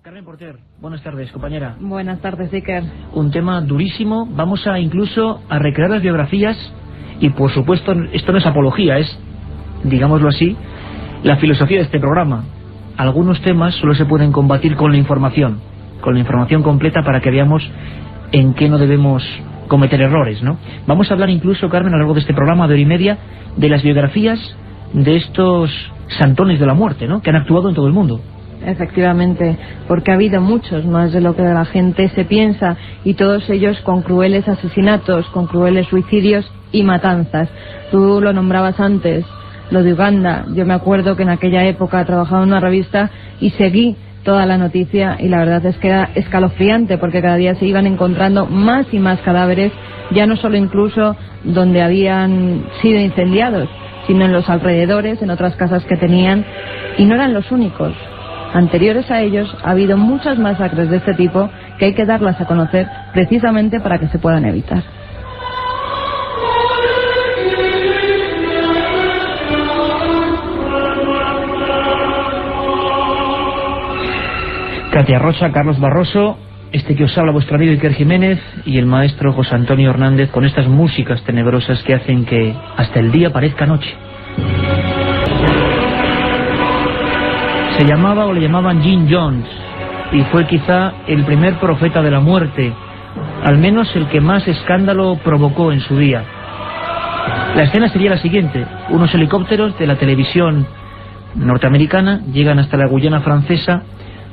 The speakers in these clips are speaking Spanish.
Carmen Porter, buenas tardes, compañera. Buenas tardes, Iker. Un tema durísimo, vamos a incluso a recrear las biografías y por supuesto esto no es apología, es, digámoslo así, la filosofía de este programa. Algunos temas solo se pueden combatir con la información completa para que veamos en qué no debemos cometer errores, ¿no? Vamos a hablar incluso, Carmen, a lo largo de este programa de hora y media, de las biografías de estos santones de la muerte, ¿no?, que han actuado en todo el mundo. Efectivamente, porque ha habido muchos más de lo que la gente se piensa, y todos ellos con crueles asesinatos, con crueles suicidios y matanzas. Tú lo nombrabas antes, lo de Uganda. Yo me acuerdo que en aquella época trabajaba en una revista y seguí toda la noticia, y la verdad es que era escalofriante, porque cada día se iban encontrando más y más cadáveres, ya no solo incluso donde habían sido incendiados, sino en los alrededores, en otras casas que tenían, y no eran los únicos. Anteriores a ellos ha habido muchas masacres de este tipo que hay que darlas a conocer precisamente para que se puedan evitar. Katia Rocha, Carlos Barroso, este que os habla vuestro amigo Iker Jiménez y el maestro José Antonio Hernández, con estas músicas tenebrosas que hacen que hasta el día parezca noche. Se llamaba o le llamaban Jim Jones y fue quizá el primer profeta de la muerte, al menos el que más escándalo provocó en su día. La escena sería la siguiente: unos helicópteros de la televisión norteamericana llegan hasta la Guyana francesa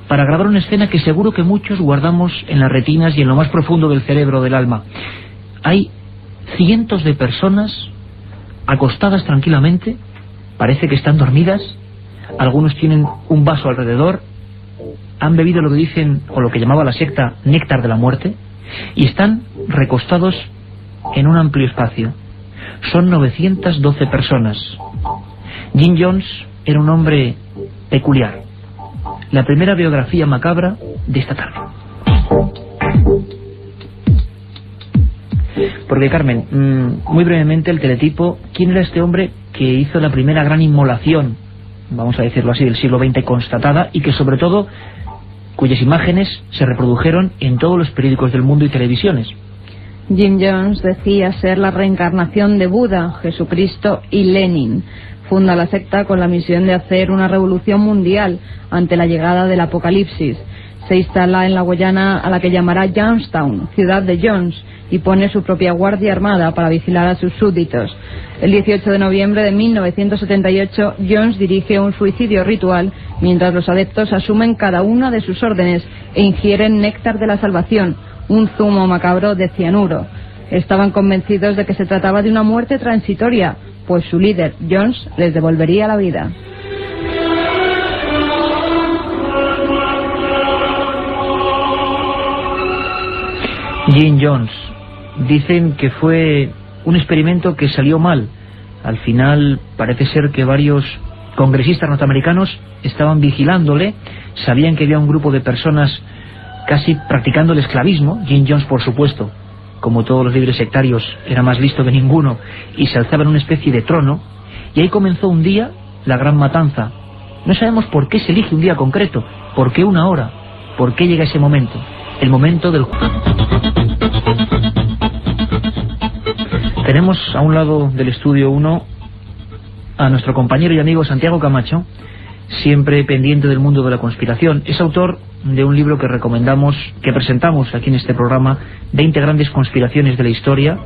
para grabar una escena que seguro que muchos guardamos en las retinas y en lo más profundo del cerebro del alma. Hay cientos de personas acostadas tranquilamente, parece que están dormidas. Algunos tienen un vaso alrededor, han bebido lo que dicen, o lo que llamaba la secta, néctar de la muerte, y están recostados en un amplio espacio. Son 912 personas. Jim Jones era un hombre peculiar. La primera biografía macabra de esta tarde. Porque, Carmen, muy brevemente el teletipo: ¿quién era este hombre que hizo la primera gran inmolación, vamos a decirlo así, del siglo XX constatada, y que sobre todo cuyas imágenes se reprodujeron en todos los periódicos del mundo y televisiones? Jim Jones decía ser la reencarnación de Buda, Jesucristo y Lenin. Funda la secta con la misión de hacer una revolución mundial ante la llegada del apocalipsis. Se instala en la Guyana, a la que llamará Jonestown, ciudad de Jones, y pone su propia guardia armada para vigilar a sus súbditos. El 18 de noviembre de 1978, Jones dirige un suicidio ritual mientras los adeptos asumen cada una de sus órdenes e ingieren néctar de la salvación, un zumo macabro de cianuro. Estaban convencidos de que se trataba de una muerte transitoria, pues su líder, Jones, les devolvería la vida. Jim Jones. Dicen que fue un experimento que salió mal. Al final parece ser que varios congresistas norteamericanos estaban vigilándole, sabían que había un grupo de personas casi practicando el esclavismo. Jim Jones, por supuesto, como todos los líderes sectarios, era más listo que ninguno y se alzaba en una especie de trono, y ahí comenzó un día la gran matanza. No sabemos por qué se elige un día concreto, por qué una hora, por qué llega ese momento, el momento del... Tenemos a un lado del estudio 1 a nuestro compañero y amigo Santiago Camacho, siempre pendiente del mundo de la conspiración. Es autor de un libro que recomendamos, que presentamos aquí en este programa, 20 grandes conspiraciones de la historia,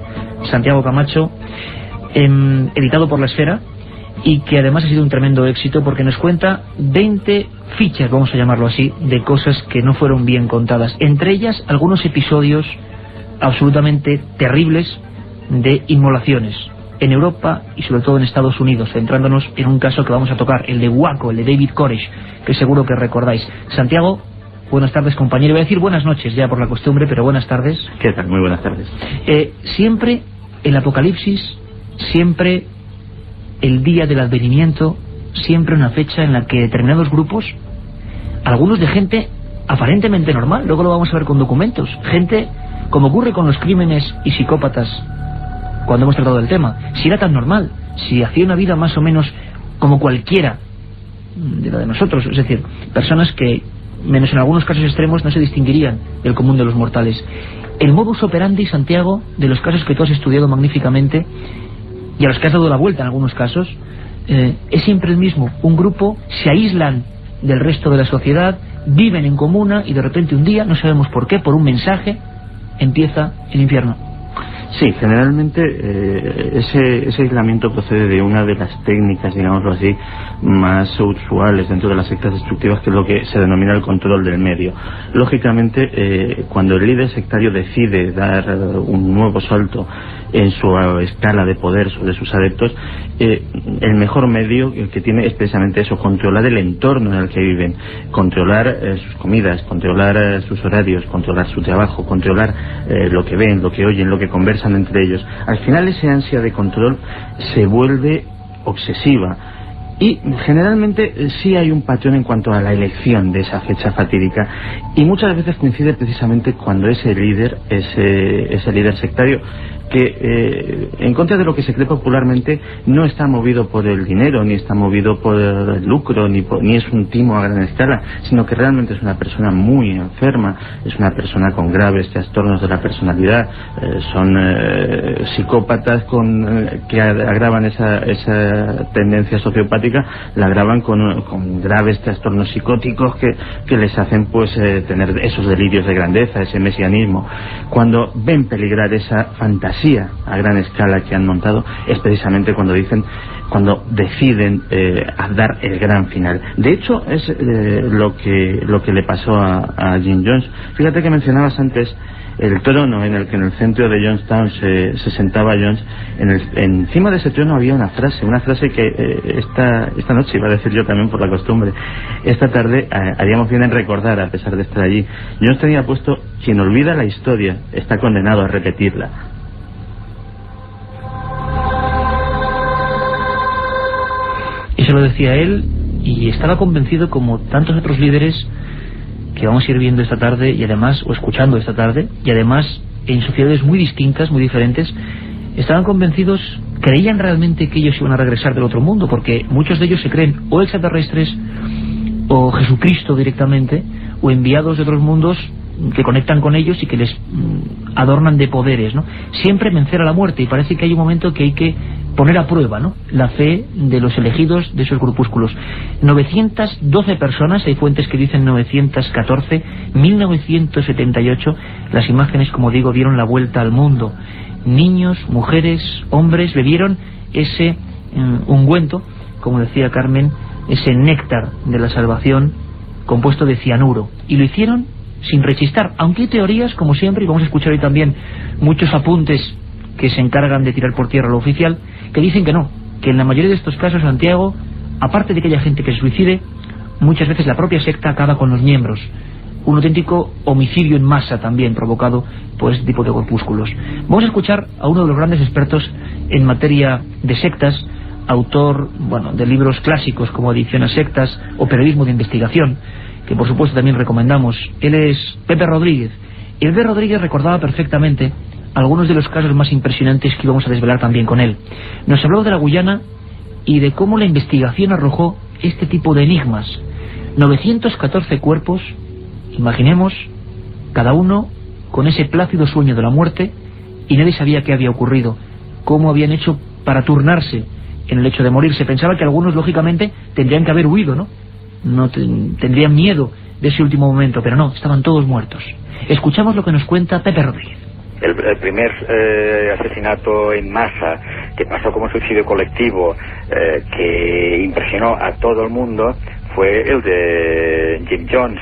Santiago Camacho, editado por La Esfera, y que además ha sido un tremendo éxito porque nos cuenta 20 fichas, vamos a llamarlo así, de cosas que no fueron bien contadas. Entre ellas, algunos episodios absolutamente terribles de inmolaciones en Europa y sobre todo en Estados Unidos, centrándonos en un caso que vamos a tocar, el de Waco, el de David Koresh, que seguro que recordáis. Santiago, buenas tardes, compañero. Voy a decir buenas noches ya por la costumbre, pero buenas tardes. ¿Qué tal? Muy buenas tardes. Siempre el apocalipsis, siempre el día del advenimiento, siempre una fecha en la que determinados grupos, algunos de gente aparentemente normal, luego lo vamos a ver con documentos, gente, como ocurre con los crímenes y psicópatas cuando hemos tratado del tema, si era tan normal, si hacía una vida más o menos como cualquiera de la de nosotros, es decir, personas que menos en algunos casos extremos, no se distinguirían del común de los mortales. El modus operandi, Santiago, de los casos que tú has estudiado magníficamente y a los que has dado la vuelta en algunos casos, es siempre el mismo. Un grupo se aíslan del resto de la sociedad, viven en comuna y de repente un día, no sabemos por qué, por un mensaje, empieza el infierno. Sí, generalmente ese aislamiento procede de una de las técnicas, digámoslo así, más usuales dentro de las sectas destructivas, que es lo que se denomina el control del medio. Lógicamente, cuando el líder sectario decide dar un nuevo salto en su escala de poder sobre sus adeptos, el mejor medio que tiene es precisamente eso: controlar el entorno en el que viven, controlar sus comidas, controlar sus horarios, controlar su trabajo, controlar lo que ven, lo que oyen, lo que conversan entre ellos. Al final ese ansia de control se vuelve obsesiva. Y generalmente sí hay un patrón en cuanto a la elección de esa fecha fatídica, y muchas veces coincide precisamente cuando ese líder sectario, que en contra de lo que se cree popularmente, no está movido por el dinero, ni está movido por el lucro, ni es un timo a gran escala, sino que realmente es una persona muy enferma, es una persona con graves trastornos de la personalidad, son psicópatas que agravan esa tendencia sociopática, la agravan con graves trastornos psicóticos que les hacen pues tener esos delirios de grandeza, ese mesianismo. Cuando ven peligrar esa fantasía a gran escala que han montado, es precisamente cuando deciden dar el gran final. De hecho, es lo que le pasó a Jim Jones. Fíjate que mencionabas antes el trono en el que en el centro de Jonestown se sentaba Jones. Encima de ese trono había una frase que esta noche, iba a decir yo también por la costumbre, esta tarde haríamos bien en recordar, a pesar de estar allí. Jones tenía puesto: quien olvida la historia está condenado a repetirla. Eso lo decía él, y estaba convencido, como tantos otros líderes que vamos a ir viendo esta tarde, y además, o escuchando esta tarde, y además en sociedades muy distintas, muy diferentes, estaban convencidos, creían realmente que ellos iban a regresar del otro mundo, porque muchos de ellos se creen o extraterrestres, o Jesucristo directamente, o enviados de otros mundos que conectan con ellos y que les adornan de poderes, ¿no? Siempre vencer a la muerte, y parece que hay un momento que hay que poner a prueba, ¿no?, la fe de los elegidos de esos grupúsculos. 912 personas, hay fuentes que dicen 914, 1978, las imágenes, como digo, dieron la vuelta al mundo. Niños, mujeres, hombres bebieron ese ungüento, como decía Carmen, ese néctar de la salvación compuesto de cianuro, y lo hicieron sin rechistar, aunque hay teorías, como siempre, y vamos a escuchar hoy también muchos apuntes que se encargan de tirar por tierra lo oficial, que dicen que no, que en la mayoría de estos casos, Santiago, aparte de que haya gente que se suicide, muchas veces la propia secta acaba con los miembros. Un auténtico homicidio en masa también provocado por este tipo de corpúsculos. Vamos a escuchar a uno de los grandes expertos en materia de sectas, autor, de libros clásicos como Adicción a sectas o Periodismo de investigación, que por supuesto también recomendamos. Él es Pepe Rodríguez. Y Pepe Rodríguez recordaba perfectamente algunos de los casos más impresionantes que íbamos a desvelar también con él. Nos habló de la Guyana y de cómo la investigación arrojó este tipo de enigmas. 914 cuerpos, imaginemos, cada uno con ese plácido sueño de la muerte, y nadie sabía qué había ocurrido, cómo habían hecho para turnarse en el hecho de morir. Se pensaba que algunos, lógicamente, tendrían que haber huido, no tendrían miedo de ese último momento, pero no, estaban todos muertos. Escuchamos lo que nos cuenta Pepe Rodríguez. El primer asesinato en masa que pasó como suicidio colectivo, que impresionó a todo el mundo, fue el de Jim Jones,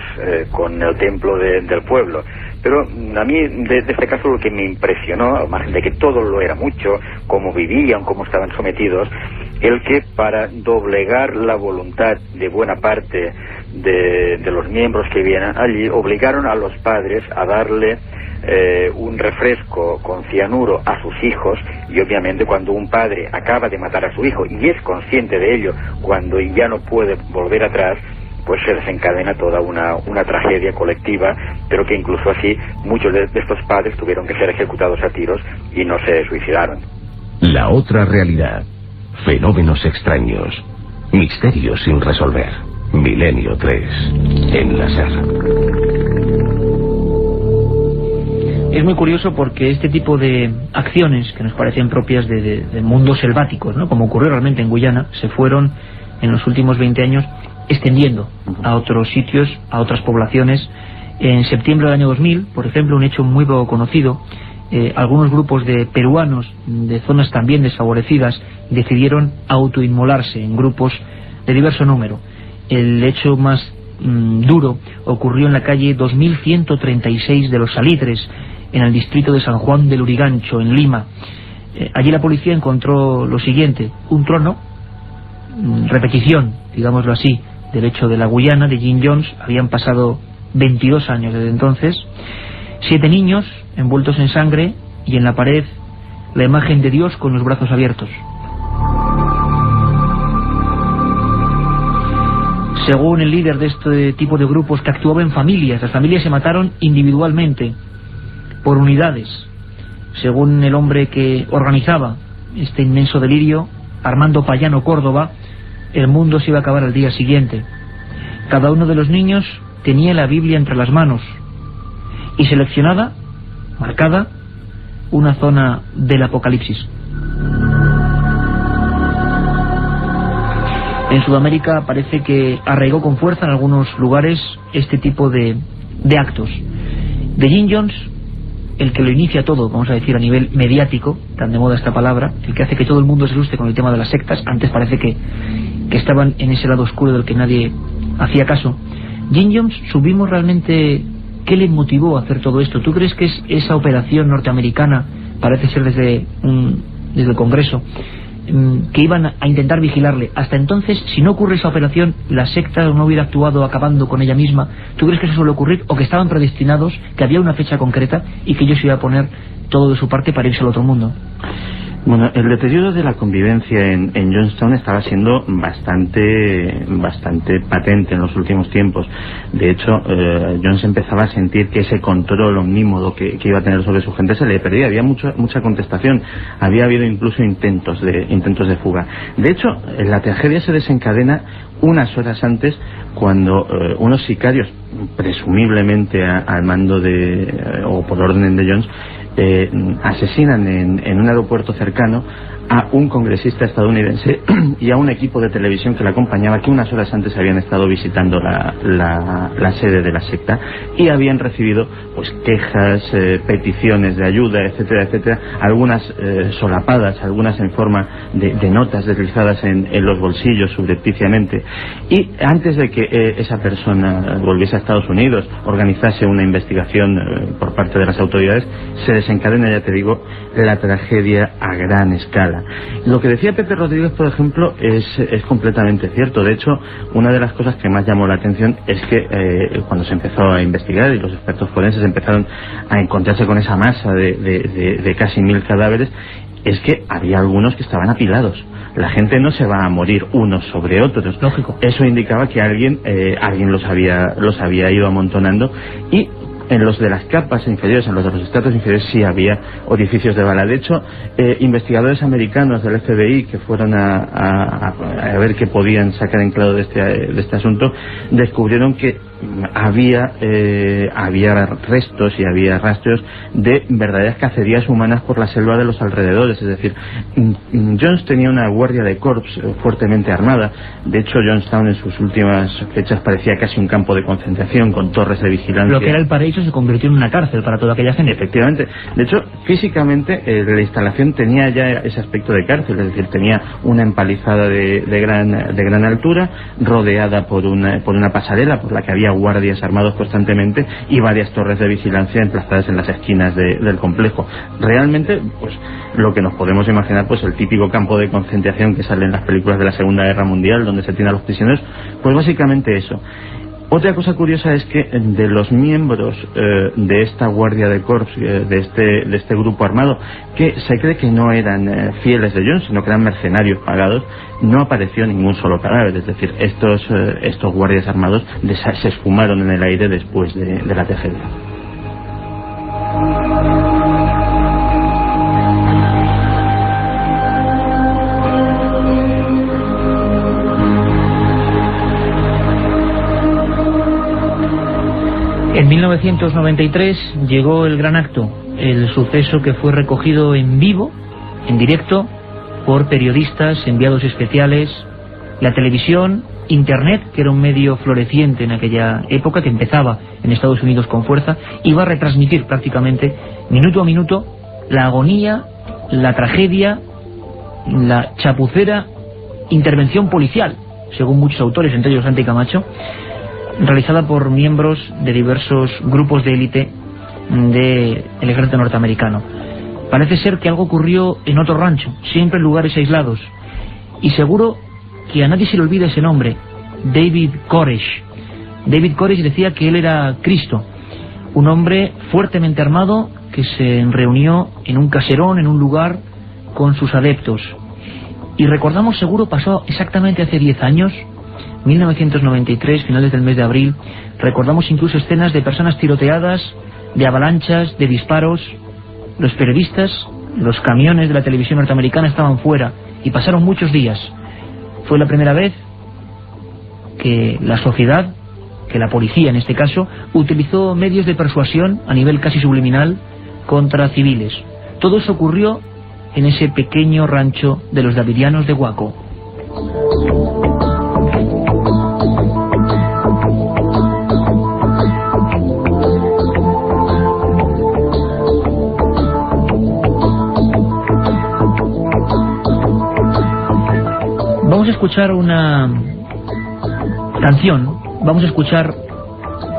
con el templo del pueblo. Pero a mí de este caso lo que me impresionó, al margen de que todo lo era mucho, cómo vivían, cómo estaban sometidos, el que para doblegar la voluntad de buena parte de los miembros que vienen allí, obligaron a los padres a darle un refresco con cianuro a sus hijos, y obviamente cuando un padre acaba de matar a su hijo y es consciente de ello, cuando ya no puede volver atrás, pues se desencadena toda una tragedia colectiva, pero que incluso así muchos de estos padres tuvieron que ser ejecutados a tiros y no se suicidaron. La otra realidad. Fenómenos extraños. Misterios sin resolver. Milenio 3, en la SER. Es muy curioso porque este tipo de acciones que nos parecen propias de mundos selváticos, ¿no?, como ocurrió realmente en Guyana, se fueron en los últimos 20 años extendiendo a otros sitios, a otras poblaciones. En septiembre del año 2000, por ejemplo, un hecho muy poco conocido, algunos grupos de peruanos de zonas también desfavorecidas decidieron autoinmolarse en grupos de diverso número. El hecho más duro ocurrió en la calle 2136 de Los Salitres, en el distrito de San Juan del Lurigancho, en Lima. Allí la policía encontró lo siguiente: un trono, repetición, digámoslo así, del hecho de la Guyana, de Jim Jones. Habían pasado 22 años desde entonces. 7 niños envueltos en sangre, y en la pared la imagen de Dios con los brazos abiertos. Según el líder de este tipo de grupos, que actuaba en familias, las familias se mataron individualmente, por unidades. Según el hombre que organizaba este inmenso delirio, Armando Payano Córdoba, el mundo se iba a acabar al día siguiente. Cada uno de los niños tenía la Biblia entre las manos, y seleccionada, marcada, una zona del Apocalipsis. En Sudamérica parece que arraigó con fuerza en algunos lugares este tipo de actos. De Jim Jones, el que lo inicia todo, vamos a decir, a nivel mediático, tan de moda esta palabra, el que hace que todo el mundo se asuste con el tema de las sectas. Antes parece que estaban en ese lado oscuro del que nadie hacía caso. Jim Jones, ¿subimos realmente qué le motivó a hacer todo esto? ¿Tú crees que es esa operación norteamericana, parece ser desde el Congreso, que iban a intentar vigilarle? Hasta entonces, si no ocurre esa operación, la secta no hubiera actuado acabando con ella misma. ¿Tú crees que eso suele ocurrir, o que estaban predestinados, que había una fecha concreta y que ellos iban a poner todo de su parte para irse al otro mundo? Bueno, el deterioro de la convivencia en Jonestown estaba siendo bastante patente en los últimos tiempos. De hecho, Jones empezaba a sentir que ese control omnímodo que iba a tener sobre su gente se le perdía. Había mucha contestación. Había habido incluso intentos de fuga. De hecho, la tragedia se desencadena unas horas antes, cuando unos sicarios, presumiblemente al mando o por orden de Jones, asesinan en un aeropuerto cercano a un congresista estadounidense y a un equipo de televisión que la acompañaba, que unas horas antes habían estado visitando la sede de la secta y habían recibido pues quejas, peticiones de ayuda, etcétera, etcétera, algunas solapadas, algunas en forma de notas deslizadas en los bolsillos subrepticiamente. Y antes de que esa persona volviese a Estados Unidos, organizase una investigación por parte de las autoridades, se desencadena, ya te digo, la tragedia a gran escala. Lo que decía Pepe Rodríguez, por ejemplo, es completamente cierto. De hecho, una de las cosas que más llamó la atención es que cuando se empezó a investigar y los expertos forenses empezaron a encontrarse con esa masa de casi 1000 cadáveres, es que había algunos que estaban apilados. La gente no se va a morir unos sobre otros. Lógico. Eso indicaba que alguien los había ido amontonando, y en los de las capas inferiores, en los de los estratos inferiores, sí había orificios de bala. De hecho, investigadores americanos del FBI que fueron a ver qué podían sacar en claro de este asunto, descubrieron que había restos y había rastros de verdaderas cacerías humanas por la selva de los alrededores. Es decir, Jones tenía una guardia de corps fuertemente armada. De hecho, Jonestown en sus últimas fechas parecía casi un campo de concentración, con torres de vigilancia. Lo que era el paraíso se convirtió en una cárcel para toda aquella gente. Efectivamente. De hecho, físicamente la instalación tenía ya ese aspecto de cárcel. Es decir, tenía una empalizada de gran altura, rodeada por una pasarela por la que había guardias armados constantemente, y varias torres de vigilancia emplazadas en las esquinas del complejo. Realmente, pues lo que nos podemos imaginar, pues el típico campo de concentración que sale en las películas de la Segunda Guerra Mundial, donde se tienen a los prisioneros. Pues básicamente eso. Otra cosa curiosa es que de los miembros de esta guardia de corps, de este grupo armado, que se cree que no eran fieles de Jones, sino que eran mercenarios pagados, no apareció ningún solo cadáver. Es decir, estos guardias armados se esfumaron en el aire después de la tragedia. En 1993 llegó el gran acto, el suceso que fue recogido en vivo, en directo, por periodistas, enviados especiales, la televisión, Internet, que era un medio floreciente en aquella época, que empezaba en Estados Unidos con fuerza, iba a retransmitir prácticamente, minuto a minuto, la agonía, la tragedia, la chapucera intervención policial, según muchos autores, entre ellos Santi Camacho, realizada por miembros de diversos grupos de élite del ejército norteamericano. Parece ser que algo ocurrió en otro rancho, siempre en lugares aislados, y seguro que a nadie se le olvida ese nombre, David Koresh. David Koresh decía que él era Cristo, un hombre fuertemente armado que se reunió en un caserón, en un lugar, con sus adeptos. Y recordamos, seguro pasó exactamente hace 10 años, 1993, finales del mes de abril. Recordamos incluso escenas de personas tiroteadas, de avalanchas, de disparos. Los periodistas, los camiones de la televisión norteamericana estaban fuera y pasaron muchos días. Fue la primera vez que la sociedad, que la policía en este caso, utilizó medios de persuasión a nivel casi subliminal contra civiles. Todo eso ocurrió en ese pequeño rancho de los davidianos de Waco. Vamos a escuchar una canción, vamos a escuchar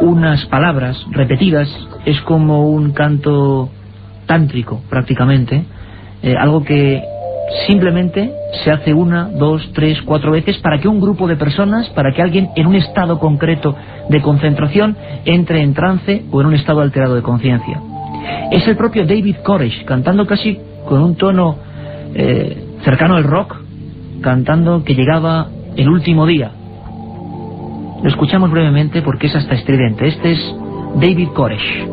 unas palabras repetidas, es como un canto tántrico prácticamente, algo que simplemente se hace 1, 2, 3, 4 veces para que un grupo de personas, para que alguien en un estado concreto de concentración entre en trance o en un estado alterado de conciencia. Es el propio David Koresh cantando casi con un tono cercano al rock, cantando que llegaba el último día. Lo escuchamos brevemente porque es hasta estridente. Este es David Koresh.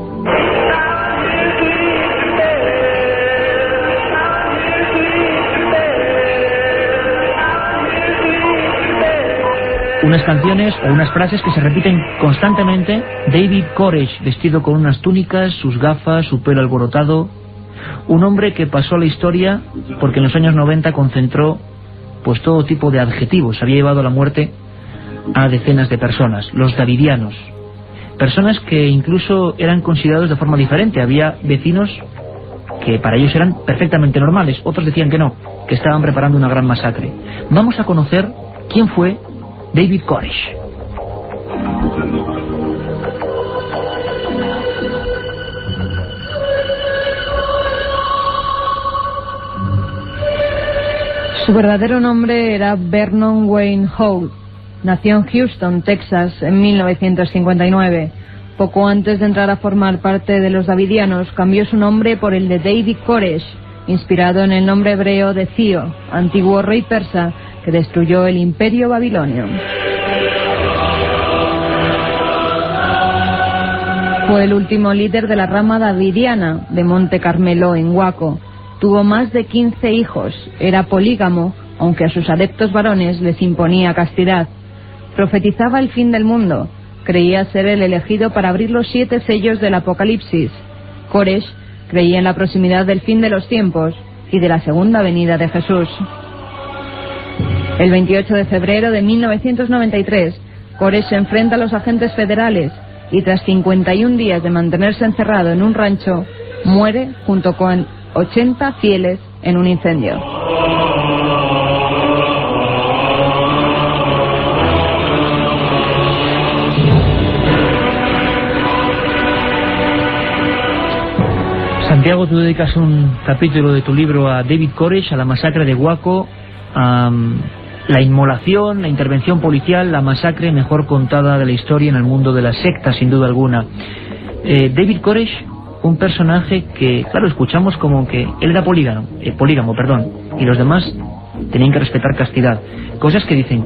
Unas canciones o unas frases que se repiten constantemente. David Koresh, vestido con unas túnicas, sus gafas, su pelo alborotado. Un hombre que pasó a la historia porque en los años 90 concentró pues todo tipo de adjetivos. Había llevado a la muerte a decenas de personas, los davidianos. Personas que incluso eran considerados de forma diferente. Había vecinos que para ellos eran perfectamente normales. Otros decían que no, que estaban preparando una gran masacre. Vamos a conocer quién fue David Koresh. Su verdadero nombre era Vernon Wayne Holt. Nació en Houston, Texas, en 1959. Poco antes de entrar a formar parte de los davidianos, cambió su nombre por el de David Koresh, inspirado en el nombre hebreo de Ciro, antiguo rey persa que destruyó el imperio babilonio. Fue el último líder de la rama davidiana de Monte Carmelo en Waco. Tuvo más de 15 hijos, era polígamo, aunque a sus adeptos varones les imponía castidad. Profetizaba el fin del mundo, creía ser el elegido para abrir los 7 sellos del Apocalipsis. Koresh creía en la proximidad del fin de los tiempos y de la segunda venida de Jesús. El 28 de febrero de 1993, Koresh se enfrenta a los agentes federales y tras 51 días de mantenerse encerrado en un rancho, muere junto con 80 fieles en un incendio. Santiago, tú dedicas un capítulo de tu libro a David Koresh, a la masacre de Waco, a la inmolación, la intervención policial, la masacre mejor contada de la historia en el mundo de las sectas, sin duda alguna. David Koresh, un personaje que, claro, escuchamos como que él era polígamo, y los demás tenían que respetar castidad. Cosas que dicen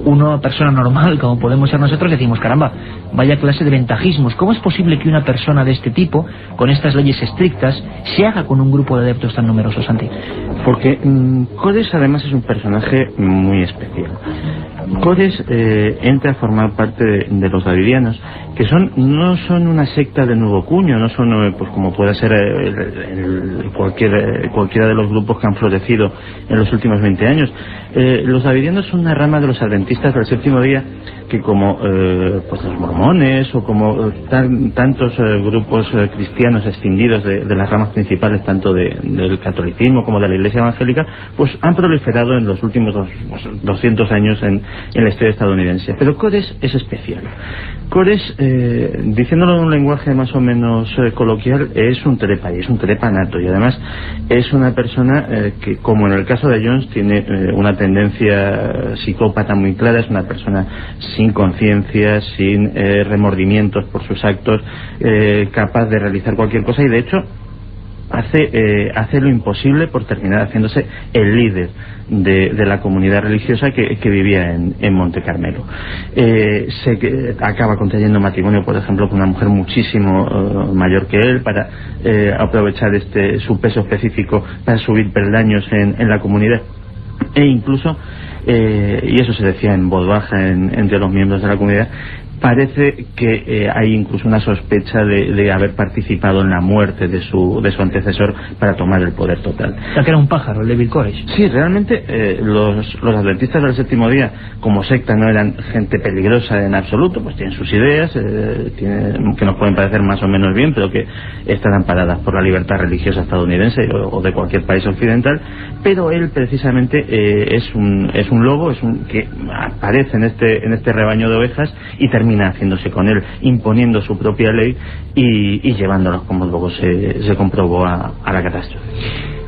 una persona normal, como podemos ser nosotros, decimos, caramba, vaya clase de ventajismos. ¿Cómo es posible que una persona de este tipo, con estas leyes estrictas, se haga con un grupo de adeptos tan numerosos, Santi? Porque Koresh además es un personaje muy especial. Codes entra a formar parte de los davidianos, que no son una secta de nuevo cuño, no son pues como pueda ser cualquiera de los grupos que han florecido en los últimos 20 años. Los davidianos son una rama de los adventistas del séptimo día, que como pues los mormones o como tantos grupos cristianos extinguidos de las ramas principales, tanto del catolicismo como de la iglesia evangélica, pues han proliferado en los últimos 200 años en la historia estadounidense. Pero Codes es especial. Codes, diciéndolo en un lenguaje más o menos coloquial, es un trepa, y es un trepa nato, y además es una persona que, como en el caso de Jones, tiene una tendencia psicópata muy clara. Es una persona sin conciencia, sin remordimientos por sus actos, capaz de realizar cualquier cosa, y de hecho hace lo imposible por terminar haciéndose el líder de la comunidad religiosa que vivía en Monte Carmelo. Acaba contrayendo matrimonio, por ejemplo, con una mujer muchísimo mayor que él, para aprovechar su peso específico para subir peldaños en la comunidad, e incluso y eso se decía en voz baja entre los miembros de la comunidad, parece que hay incluso una sospecha de haber participado en la muerte de su antecesor para tomar el poder total. O sea, que era un pájaro, el David Koresh. Sí, realmente los adventistas del séptimo día, como secta, no eran gente peligrosa en absoluto, pues tienen sus ideas, que nos pueden parecer más o menos bien, pero que están amparadas por la libertad religiosa estadounidense o de cualquier país occidental. Pero él precisamente es un lobo, que aparece en este rebaño de ovejas y termina haciéndose con él, imponiendo su propia ley y llevándolos, como luego se comprobó, a la catástrofe.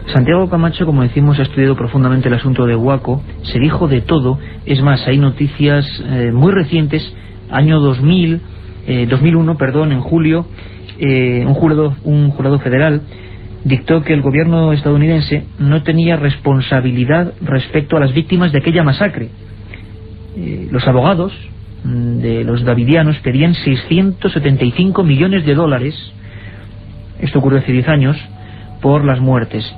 Santiago Camacho, como decimos, ha estudiado profundamente el asunto de Waco, se dijo de todo. Es más, hay noticias muy recientes, año 2001, en julio, un jurado federal dictó que el gobierno estadounidense no tenía responsabilidad respecto a las víctimas de aquella masacre. Los abogados de los davidianos pedían $675 millones, esto ocurrió hace 10 años, por las muertes.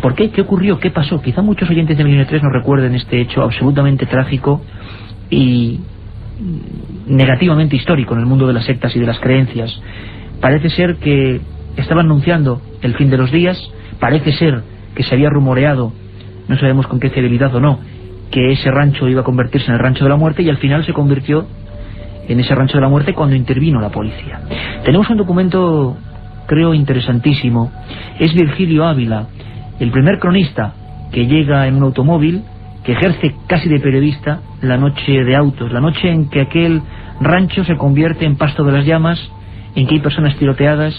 ¿Por qué? ¿Qué ocurrió? ¿Qué pasó? Quizá muchos oyentes de Milenio 3 no recuerden este hecho absolutamente trágico y negativamente histórico en el mundo de las sectas y de las creencias. Parece ser que estaba anunciando el fin de los días, parece ser que se había rumoreado, no sabemos con qué fidelidad o no, que ese rancho iba a convertirse en el rancho de la muerte, y al final se convirtió en ese rancho de la muerte cuando intervino la policía. Tenemos un documento, creo, interesantísimo. Es Virgilio Ávila, el primer cronista que llega en un automóvil, que ejerce casi de periodista la noche de autos, la noche en que aquel rancho se convierte en pasto de las llamas, en que hay personas tiroteadas,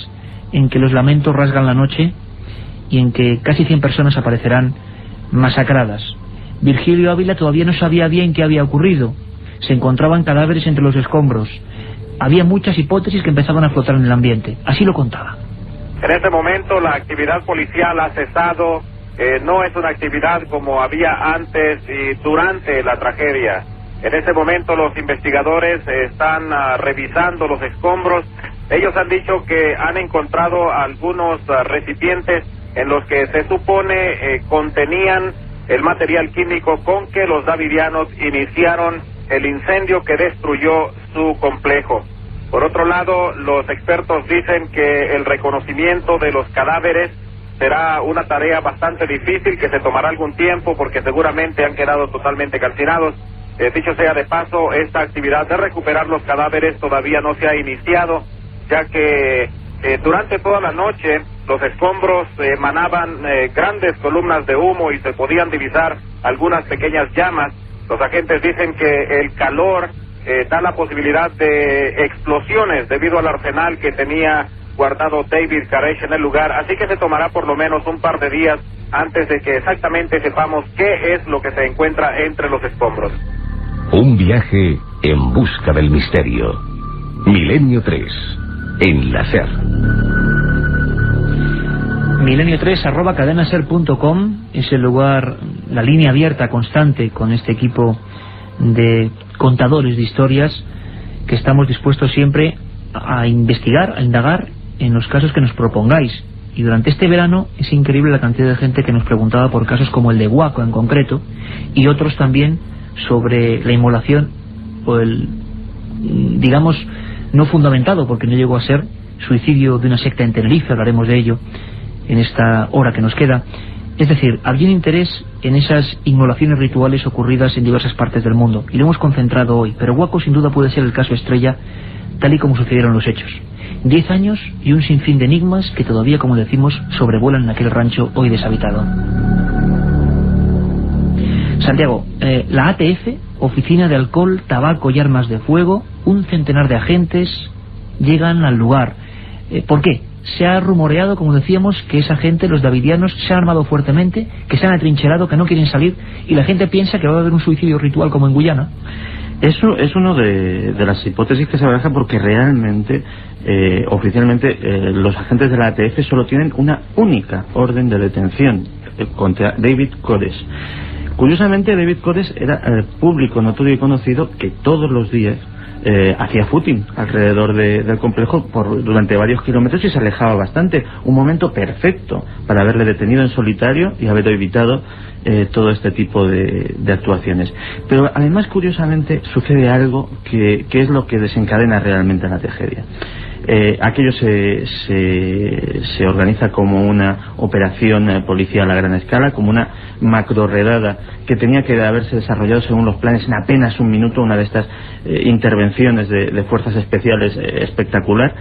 en que los lamentos rasgan la noche y en que casi 100 personas aparecerán masacradas. Virgilio Ávila todavía no sabía bien qué había ocurrido. Se encontraban cadáveres entre los escombros. Había muchas hipótesis que empezaban a flotar en el ambiente. Así lo contaba. En este momento la actividad policial ha cesado. No es una actividad como había antes y durante la tragedia. En este momento los investigadores están revisando los escombros. Ellos han dicho que han encontrado algunos recipientes en los que se supone contenían el material químico con que los davidianos iniciaron el incendio que destruyó su complejo. Por otro lado, los expertos dicen que el reconocimiento de los cadáveres será una tarea bastante difícil, que se tomará algún tiempo porque seguramente han quedado totalmente calcinados. Dicho sea de paso, esta actividad de recuperar los cadáveres todavía no se ha iniciado, ya que durante toda la noche los escombros emanaban grandes columnas de humo y se podían divisar algunas pequeñas llamas. Los agentes dicen que el calor da la posibilidad de explosiones debido al arsenal que tenía guardado David Koresh en el lugar, así que se tomará por lo menos un par de días antes de que exactamente sepamos qué es lo que se encuentra entre los escombros. Un viaje en busca del misterio. Milenio 3, en la SER. Milenio3 @cadenaser.com es el lugar, la línea abierta constante con este equipo de contadores de historias que estamos dispuestos siempre a investigar, a indagar en los casos que nos propongáis. Y durante este verano es increíble la cantidad de gente que nos preguntaba por casos como el de Waco en concreto, y otros también sobre la inmolación o el, digamos, no fundamentado, porque no llegó a ser, suicidio de una secta en Tenerife. Hablaremos de ello en esta hora que nos queda. Es decir, había un interés en esas inmolaciones rituales ocurridas en diversas partes del mundo, y lo hemos concentrado hoy, pero Waco sin duda puede ser el caso estrella, tal y como sucedieron los hechos. 10 años y un sinfín de enigmas que todavía, como decimos, sobrevuelan en aquel rancho hoy deshabitado. Santiago, la ATF, Oficina de Alcohol, Tabaco y Armas de Fuego, un centenar de agentes llegan al lugar. ¿Por qué? Se ha rumoreado, como decíamos, que esa gente, los davidianos, se han armado fuertemente, que se han atrincherado, que no quieren salir, y la gente piensa que va a haber un suicidio ritual como en Guyana. Eso es una de las hipótesis que se baraja, porque realmente, oficialmente, los agentes de la ATF solo tienen una única orden de detención contra David Koresh. Curiosamente, David Koresh era público, notorio y conocido que todos los días hacía footing alrededor del complejo durante varios kilómetros y se alejaba bastante. Un momento perfecto para haberle detenido en solitario y haber evitado todo este tipo de actuaciones. Pero además, curiosamente, sucede algo que es lo que desencadena realmente la tragedia. Aquello se organiza como una operación policial a gran escala, como una macro redada que tenía que haberse desarrollado según los planes en apenas un minuto, una de estas intervenciones de fuerzas especiales espectacular.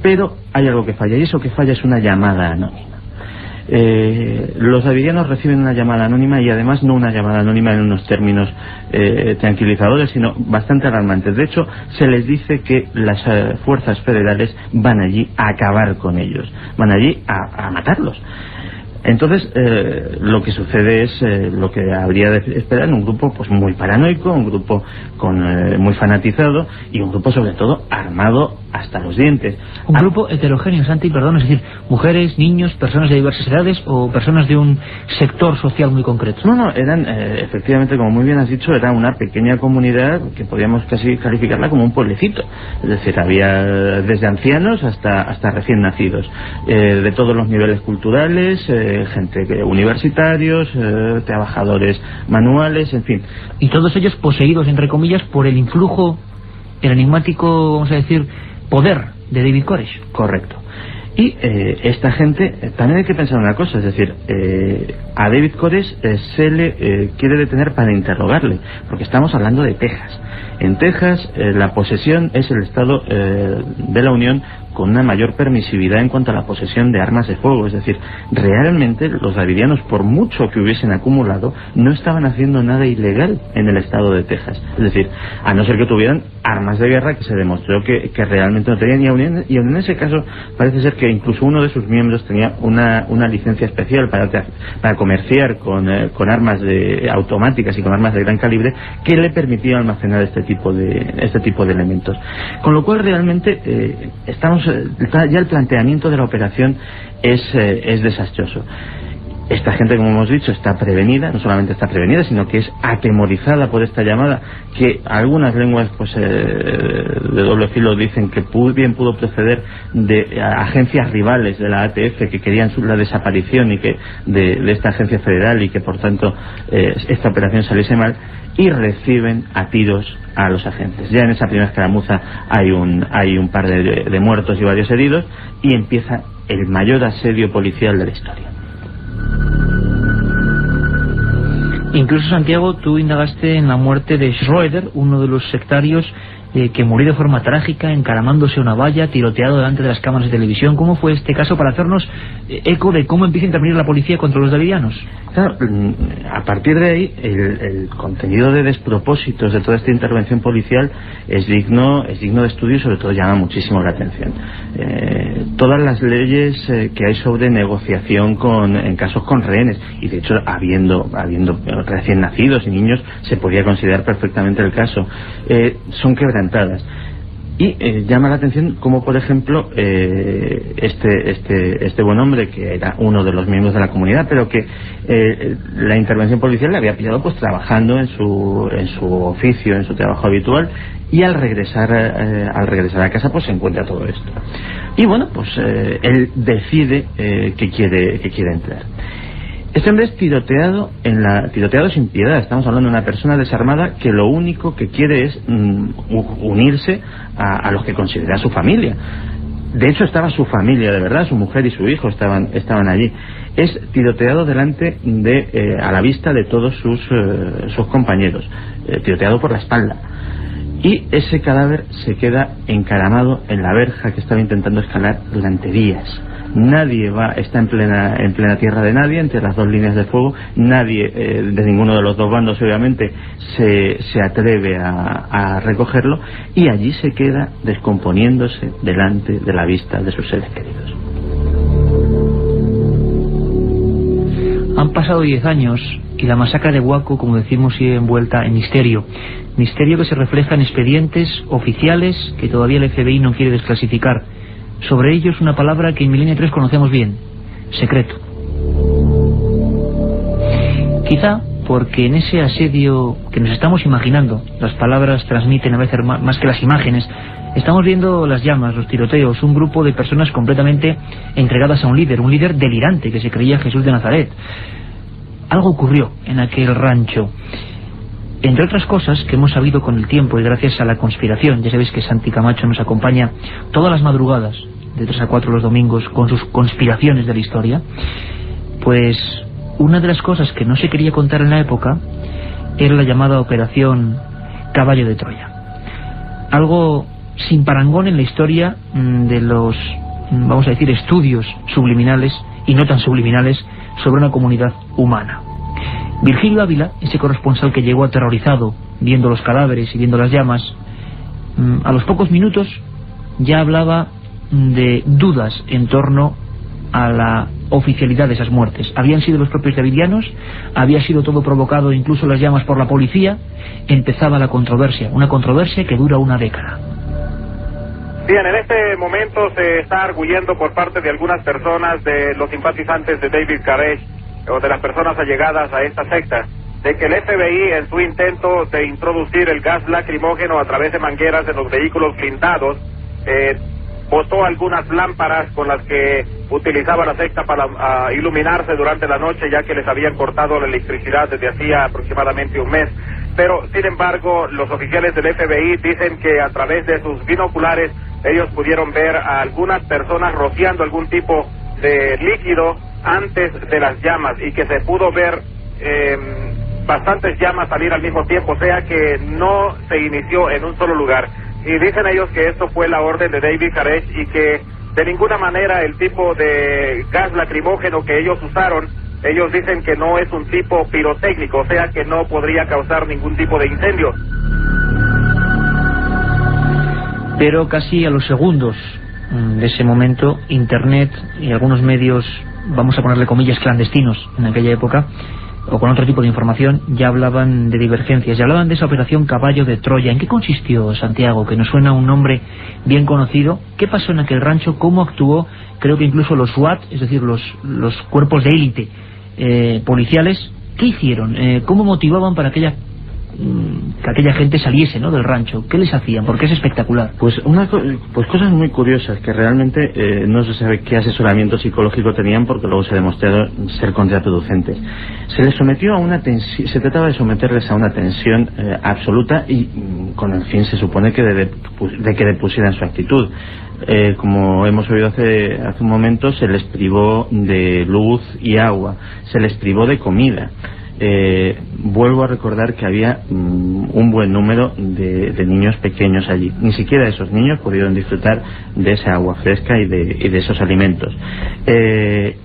Pero hay algo que falla, y eso que falla es una llamada anónima. Los davidianos reciben una llamada anónima, y además no una llamada anónima en unos términos tranquilizadores, sino bastante alarmantes. De hecho, se les dice que las fuerzas federales van allí a acabar con ellos, van allí a matarlos. Entonces, lo que sucede es lo que habría de esperar en un grupo pues muy paranoico, un grupo muy fanatizado, y un grupo sobre todo armado hasta los dientes. Un grupo heterogéneo, Santi, perdón, es decir, mujeres, niños, personas de diversas edades o personas de un sector social muy concreto. No, eran, efectivamente, como muy bien has dicho, era una pequeña comunidad que podríamos casi calificarla como un pueblecito. Es decir, había desde ancianos hasta recién nacidos, de todos los niveles culturales, gente universitarios, trabajadores manuales, en fin. Y todos ellos poseídos, entre comillas, por el influjo, el enigmático, vamos a decir, poder de David Koresh. Correcto. Y esta gente, también hay que pensar una cosa, es decir, a David Koresh se le quiere detener para interrogarle, porque estamos hablando de Texas. En Texas la posesión es el estado de la Unión con una mayor permisividad en cuanto a la posesión de armas de fuego. Es decir, realmente los davidianos, por mucho que hubiesen acumulado, no estaban haciendo nada ilegal en el estado de Texas. Es decir, a no ser que tuvieran armas de guerra, que se demostró que realmente no tenían, y en ese caso parece ser que incluso uno de sus miembros tenía una licencia especial para comerciar con armas automáticas y con armas de gran calibre, que le permitía almacenar este tipo de elementos. Con lo cual realmente ya el planteamiento de la operación es desastroso. Esta gente, como hemos dicho, está prevenida, no solamente está prevenida, sino que es atemorizada por esta llamada, que algunas lenguas de doble filo dicen que bien pudo proceder de agencias rivales de la ATF que querían la desaparición y que de esta agencia federal, y que por tanto esta operación saliese mal, y reciben a tiros a los agentes. Ya en esa primera escaramuza hay un par de muertos y varios heridos, y empieza el mayor asedio policial de la historia. Incluso, Santiago, tú indagaste en la muerte de Schroeder, uno de los sectarios que murió de forma trágica, encaramándose a una valla, tiroteado delante de las cámaras de televisión. ¿Cómo fue este caso, para hacernos eco de cómo empieza a intervenir la policía contra los davidianos? Claro, a partir de ahí, el contenido de despropósitos de toda esta intervención policial es digno de estudio, y sobre todo llama muchísimo la atención. Todas las leyes que hay sobre negociación en casos con rehenes, y de hecho habiendo recién nacidos y niños, se podría considerar perfectamente el caso, son quebrantadas. Y llama la atención como, por ejemplo, este buen hombre, que era uno de los miembros de la comunidad, pero que la intervención policial le había pillado pues trabajando en su oficio, en su trabajo habitual, y al regresar a casa pues se encuentra todo esto. Y bueno, pues él decide que quiere entrar. Este hombre es tiroteado sin piedad. Estamos hablando de una persona desarmada que lo único que quiere es unirse a los que considera su familia. De hecho estaba su familia, de verdad, su mujer y su hijo estaban allí. Es tiroteado delante a la vista de todos sus compañeros, tiroteado por la espalda. Y ese cadáver se queda encaramado en la verja que estaba intentando escalar durante días. Nadie está en plena tierra de nadie, entre las dos líneas de fuego. Nadie de ninguno de los dos bandos, obviamente, se atreve a recogerlo, y allí se queda descomponiéndose delante de la vista de sus seres queridos. Han pasado 10 años y la masacre de Waco, como decimos, sigue envuelta en misterio. Misterio que se refleja en expedientes oficiales que todavía el FBI no quiere desclasificar. Sobre ellos una palabra que en Milenio 3 conocemos bien: secreto. Quizá porque en ese asedio que nos estamos imaginando, las palabras transmiten a veces más que las imágenes. Estamos viendo las llamas, los tiroteos, un grupo de personas completamente entregadas a un líder delirante que se creía Jesús de Nazaret. Algo ocurrió en aquel rancho, entre otras cosas que hemos sabido con el tiempo y gracias a la conspiración. Ya sabéis que Santi Camacho nos acompaña todas las madrugadas, de 3 a 4 los domingos, con sus conspiraciones de la historia. Pues una de las cosas que no se quería contar en la época era la llamada Operación Caballo de Troya. Algo sin parangón en la historia de los, vamos a decir, estudios subliminales y no tan subliminales sobre una comunidad humana. Virgilio Ávila, ese corresponsal que llegó aterrorizado viendo los cadáveres y viendo las llamas, a los pocos minutos ya hablaba de dudas en torno a la oficialidad de esas muertes. ¿Habían sido los propios davidianos? ¿Había sido todo provocado, incluso las llamas, por la policía? Empezaba la controversia, una controversia que dura una década. Bien, en este momento se está arguyendo por parte de algunas personas, de los simpatizantes de David Koresh o de las personas allegadas a esta secta, de que el FBI, en su intento de introducir el gas lacrimógeno a través de mangueras en los vehículos blindados, botó algunas lámparas con las que utilizaba la secta para iluminarse durante la noche, ya que les habían cortado la electricidad desde hacía aproximadamente un mes. Pero, sin embargo, los oficiales del FBI dicen que a través de sus binoculares ellos pudieron ver a algunas personas rociando algún tipo de líquido antes de las llamas, y que se pudo ver bastantes llamas salir al mismo tiempo, o sea que no se inició en un solo lugar. Y dicen ellos que esto fue la orden de David Koresh, y que de ninguna manera el tipo de gas lacrimógeno que ellos usaron, ellos dicen que no es un tipo pirotécnico, o sea que no podría causar ningún tipo de incendio. Pero casi a los segundos de ese momento, Internet y algunos medios, vamos a ponerle comillas, clandestinos en aquella época, o con otro tipo de información, ya hablaban de divergencias, ya hablaban de esa operación Caballo de Troya. ¿En qué consistió, Santiago? Que nos suena un nombre bien conocido. ¿Qué pasó en aquel rancho? ¿Cómo actuó? Creo que incluso los SWAT, es decir, los cuerpos de élite policiales, ¿qué hicieron? ¿Cómo motivaban para que aquella gente saliese, ¿no?, del rancho? ¿Qué les hacían? Porque es espectacular. Pues cosas muy curiosas que realmente no se sabe qué asesoramiento psicológico tenían, porque luego se demostró ser contraproducentes. Se les sometió a una tensión, se trataba de someterles a una tensión absoluta, y con el fin, se supone, que de que depusieran su actitud. Como hemos oído hace un momento, se les privó de luz y agua, se les privó de comida. Vuelvo a recordar que había un buen número de niños pequeños allí. Ni siquiera esos niños pudieron disfrutar de esa agua fresca y de esos alimentos.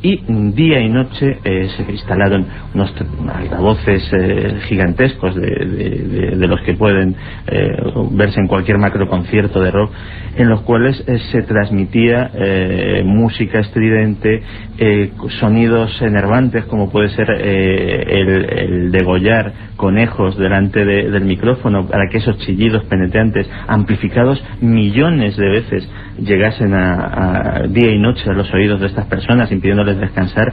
Y día y noche se instalaron unos altavoces gigantescos de los que pueden verse en cualquier macroconcierto de rock, en los cuales se transmitía música estridente, sonidos enervantes, como puede ser el degollar conejos delante del micrófono, para que esos chillidos penetrantes, amplificados millones de veces, llegasen a día y noche a los oídos de estas personas, impidiéndoles descansar.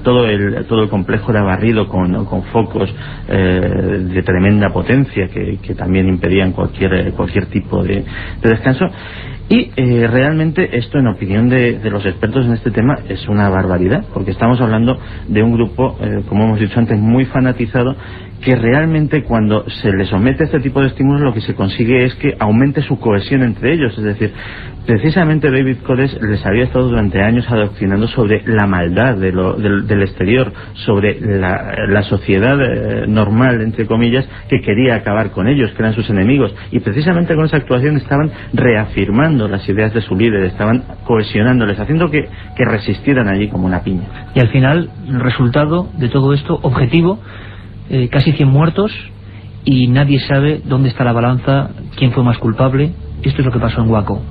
Todo el complejo era barrido con focos de tremenda potencia que también impedían cualquier tipo de descanso. Y realmente esto, en opinión de los expertos en este tema, es una barbaridad, porque estamos hablando de un grupo, como hemos dicho antes, muy fanatizado, que realmente cuando se le somete a este tipo de estímulos lo que se consigue es que aumente su cohesión entre ellos. Es decir, precisamente David Koresh les había estado durante años adoctrinando sobre la maldad del exterior, sobre la sociedad normal, entre comillas, que quería acabar con ellos, que eran sus enemigos, y precisamente con esa actuación estaban reafirmando las ideas de su líder, estaban cohesionándoles, haciendo que resistieran allí como una piña. Y al final, el resultado de todo esto, objetivo, casi 100 muertos, y nadie sabe dónde está la balanza, quién fue más culpable. Esto es lo que pasó en Waco.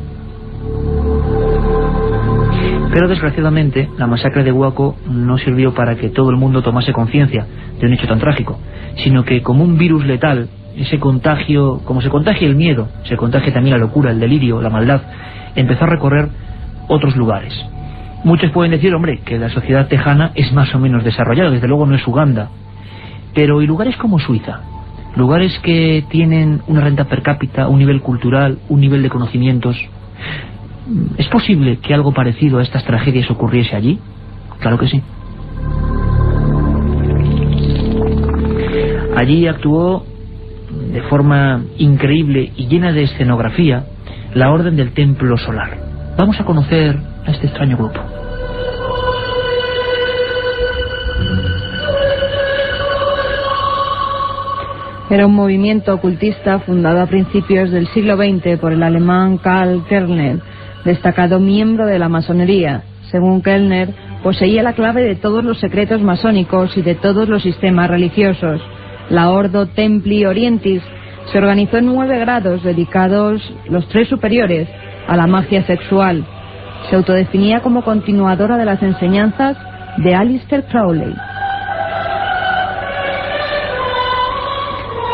Pero desgraciadamente la masacre de Waco no sirvió para que todo el mundo tomase conciencia de un hecho tan trágico, sino que como un virus letal, ese contagio, como se contagia el miedo, se contagia también la locura, el delirio, la maldad, empezó a recorrer otros lugares. Muchos pueden decir, hombre, que la sociedad tejana es más o menos desarrollada, desde luego no es Uganda, pero ¿y lugares como Suiza? Lugares que tienen una renta per cápita, un nivel cultural, un nivel de conocimientos. ¿Es posible que algo parecido a estas tragedias ocurriese allí? Claro que sí. Allí actuó de forma increíble y llena de escenografía la Orden del Templo Solar. Vamos a conocer a este extraño grupo. Era un movimiento ocultista fundado a principios del siglo XX por el alemán Karl Kellner, destacado miembro de la masonería. Según Kellner, poseía la clave de todos los secretos masónicos y de todos los sistemas religiosos. La Ordo Templi Orientis se organizó en 9 grados dedicados, los 3 superiores, a la magia sexual. Se autodefinía como continuadora de las enseñanzas de Aleister Crowley.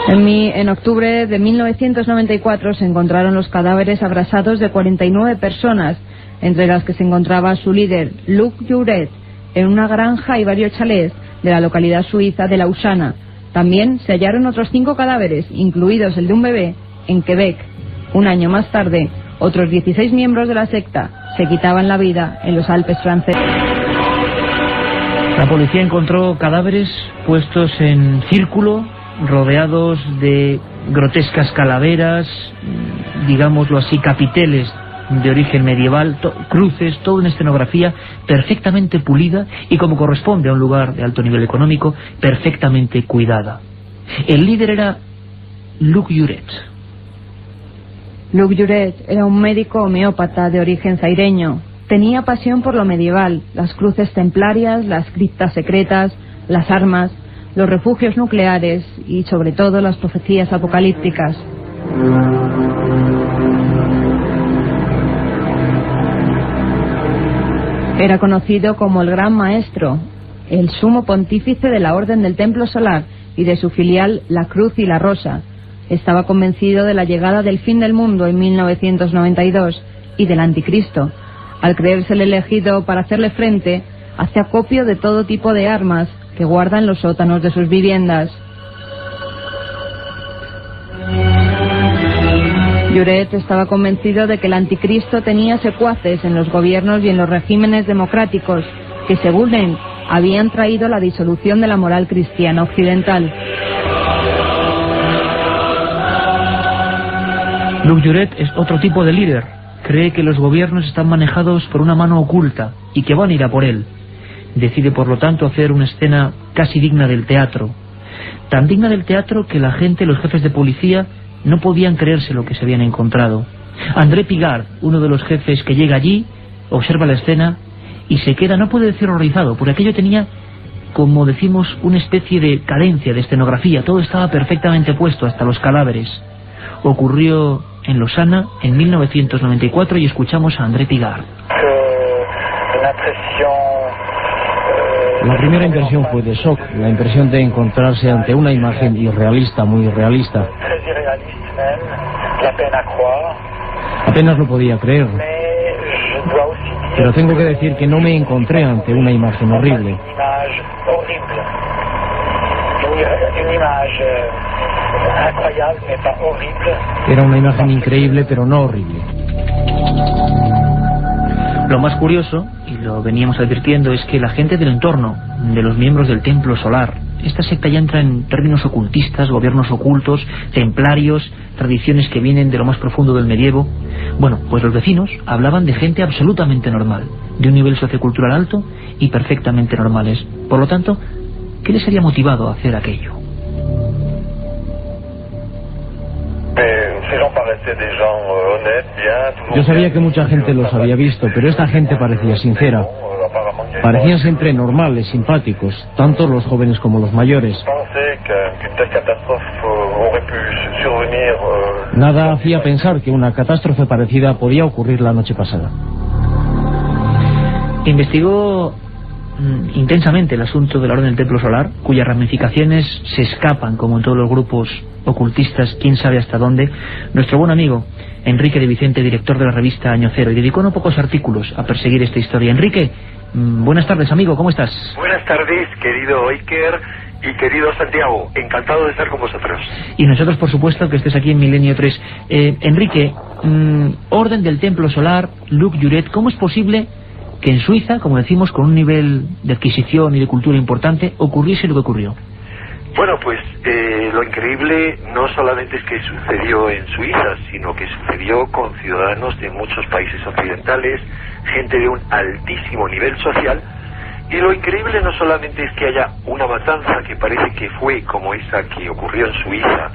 En octubre de 1994 se encontraron los cadáveres abrasados de 49 personas, entre las que se encontraba su líder, Luc Jouret, en una granja y varios chalés de la localidad suiza de Lausana. También se hallaron otros 5 cadáveres, incluidos el de un bebé, en Quebec. Un año más tarde, otros 16 miembros de la secta se quitaban la vida en los Alpes franceses. La policía encontró cadáveres puestos en círculo, rodeados de grotescas calaveras, digámoslo así, capiteles de origen medieval, cruces, toda una escenografía perfectamente pulida y, como corresponde a un lugar de alto nivel económico, perfectamente cuidada. El líder era Luc Jouret. Luc Jouret era un médico homeópata de origen zaireño. Tenía pasión por lo medieval, las cruces templarias, las criptas secretas, las armas, los refugios nucleares y, sobre todo, las profecías apocalípticas. Era conocido como el Gran Maestro, el sumo pontífice de la Orden del Templo Solar y de su filial La Cruz y la Rosa. Estaba convencido de la llegada del fin del mundo en 1992 y del Anticristo. Al creerse el elegido para hacerle frente, hace acopio de todo tipo de armas que guarda en los sótanos de sus viviendas. Jouret estaba convencido de que el Anticristo tenía secuaces en los gobiernos y en los regímenes democráticos que, según él, habían traído la disolución de la moral cristiana occidental. Luc Jouret es otro tipo de líder. Cree que los gobiernos están manejados por una mano oculta y que van a ir a por él. Decide, por lo tanto, hacer una escena casi digna del teatro. Tan digna del teatro que la gente, los jefes de policía, no podían creerse lo que se habían encontrado. André Pigard, uno de los jefes que llega allí, observa la escena y se queda, no puede decir horrorizado, porque aquello tenía, como decimos, una especie de cadencia, de escenografía. Todo estaba perfectamente puesto, hasta los cadáveres. Ocurrió en Lausana en 1994 y escuchamos a André Pigard. La primera impresión fue de shock, la impresión de encontrarse ante una imagen irrealista, muy realista. Apenas lo podía creer. Pero tengo que decir que no me encontré ante una imagen horrible. Era una imagen increíble, pero no horrible. Lo más curioso, y lo veníamos advirtiendo, es que la gente del entorno, de los miembros del Templo Solar, esta secta ya entra en términos ocultistas, gobiernos ocultos, templarios, tradiciones que vienen de lo más profundo del medievo. Bueno, pues los vecinos hablaban de gente absolutamente normal, de un nivel sociocultural alto y perfectamente normales. Por lo tanto, ¿qué les había motivado a hacer aquello? Yo sabía que mucha gente los había visto, pero esta gente parecía sincera. Parecían siempre normales, simpáticos, tanto los jóvenes como los mayores. Nada hacía pensar que una catástrofe parecida podía ocurrir la noche pasada. Investigó intensamente el asunto de la Orden del Templo Solar, cuyas ramificaciones se escapan, como en todos los grupos ocultistas, quién sabe hasta dónde. Nuestro buen amigo Enrique de Vicente, director de la revista Año Cero, y dedicó no pocos artículos a perseguir esta historia. Enrique, buenas tardes, amigo, ¿cómo estás? Buenas tardes, querido Iker y querido Santiago, encantado de estar con vosotros. Y nosotros, por supuesto, que estés aquí en Milenio 3. Enrique, Orden del Templo Solar, Luc Juret, ¿cómo es posible que en Suiza, como decimos, con un nivel de adquisición y de cultura importante, ocurriese lo que ocurrió? Bueno, pues lo increíble no solamente es que sucedió en Suiza, sino que sucedió con ciudadanos de muchos países occidentales, gente de un altísimo nivel social. Y lo increíble no solamente es que haya una matanza que parece que fue como esa que ocurrió en Suiza,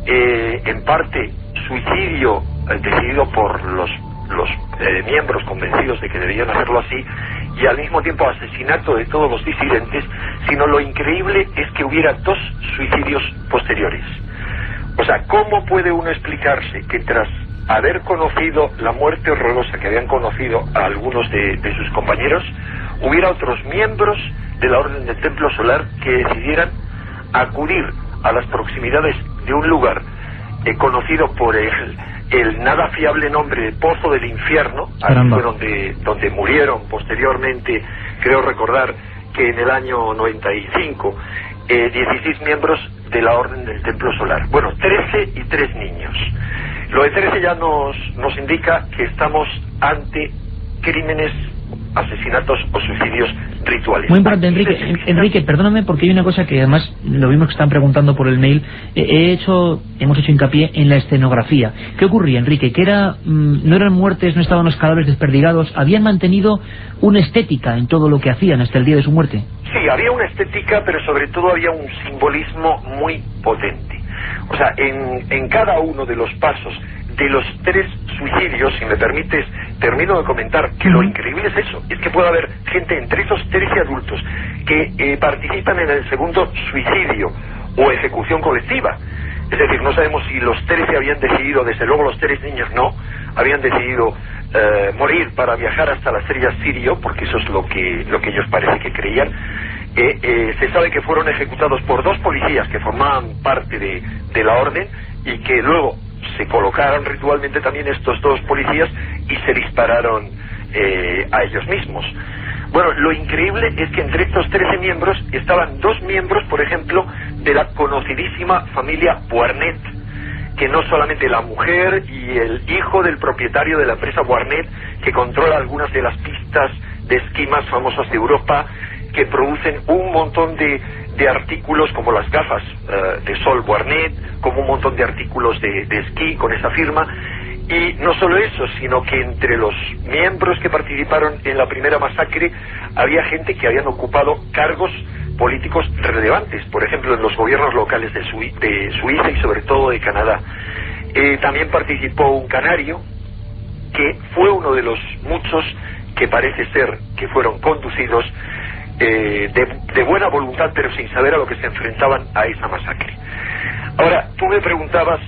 en parte suicidio decidido por los miembros convencidos de que debían hacerlo así, y al mismo tiempo asesinato de todos los disidentes, sino lo increíble es que hubiera 2 suicidios posteriores. O sea, ¿cómo puede uno explicarse que tras haber conocido la muerte horrorosa que habían conocido a algunos de sus compañeros, hubiera otros miembros de la Orden del Templo Solar que decidieran acudir a las proximidades de un lugar conocido por el nada fiable nombre de Pozo del Infierno? Ahí fue donde murieron posteriormente, creo recordar que en el año 95, 16 miembros de la Orden del Templo Solar. Bueno, 13 y 3 niños. Lo de 13 ya nos indica que estamos ante crímenes, asesinatos o suicidios rituales. Muy importante, Enrique, perdóname, porque hay una cosa que además lo vimos que están preguntando por el mail. Hemos hecho hincapié en la escenografía. ¿Qué ocurría, Enrique? Que no eran muertes, no estaban los cadáveres desperdigados, habían mantenido una estética en todo lo que hacían hasta el día de su muerte. Sí, había una estética, pero sobre todo había un simbolismo muy potente. O sea, en cada uno de los pasos de los 3 suicidios, si me permites, termino de comentar que lo increíble es eso, es que puede haber gente entre esos 13 adultos que participan en el segundo suicidio o ejecución colectiva. Es decir, no sabemos si los 13 habían decidido, desde luego los 3 niños no, habían decidido morir para viajar hasta la estrella Sirio, porque eso es lo que ellos parece que creían. Se sabe que fueron ejecutados por 2 policías que formaban parte de la orden, y que luego se colocaron ritualmente también estos 2 policías y se dispararon a ellos mismos. Bueno, lo increíble es que entre estos 13 miembros estaban 2 miembros, por ejemplo, de la conocidísima familia Vuarnet, que no solamente la mujer y el hijo del propietario de la empresa Vuarnet, que controla algunas de las pistas de esquí más famosas de Europa, que producen un montón de artículos como las gafas de sol Vuarnet, como un montón de artículos de esquí con esa firma. Y no solo eso, sino que entre los miembros que participaron en la primera masacre había gente que habían ocupado cargos políticos relevantes, por ejemplo en los gobiernos locales de Suiza y sobre todo de Canadá. También participó un canario que fue uno de los muchos que parece ser que fueron conducidos de buena voluntad, pero sin saber a lo que se enfrentaban a esa masacre. Ahora, tú me preguntabas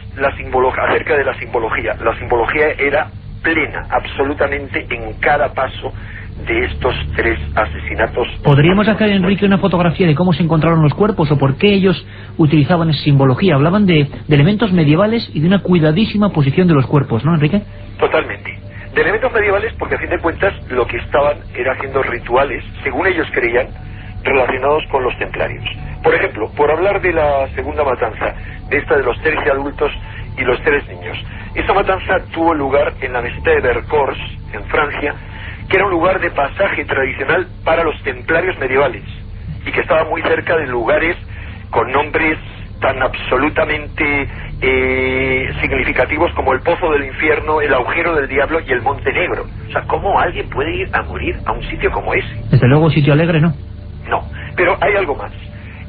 acerca de la simbología. La simbología era plena, absolutamente, en cada paso de estos 3 asesinatos. ¿Podríamos sacar, Enrique, una fotografía de cómo se encontraron los cuerpos o por qué ellos utilizaban esa simbología? Hablaban de elementos medievales y de una cuidadísima posición de los cuerpos, ¿no, Enrique? Totalmente. De elementos medievales, porque a fin de cuentas lo que estaban era haciendo rituales, según ellos creían, relacionados con los templarios. Por ejemplo, por hablar de la segunda matanza, de esta de los 13 adultos y los 3 niños. Esa matanza tuvo lugar en la meseta de Vercors, en Francia, que era un lugar de pasaje tradicional para los templarios medievales y que estaba muy cerca de lugares con nombres tan absolutamente significativos como el Pozo del Infierno, el Agujero del Diablo y el Monte Negro. O sea, ¿cómo alguien puede ir a morir a un sitio como ese? Desde luego, sitio alegre, ¿no? No, pero hay algo más.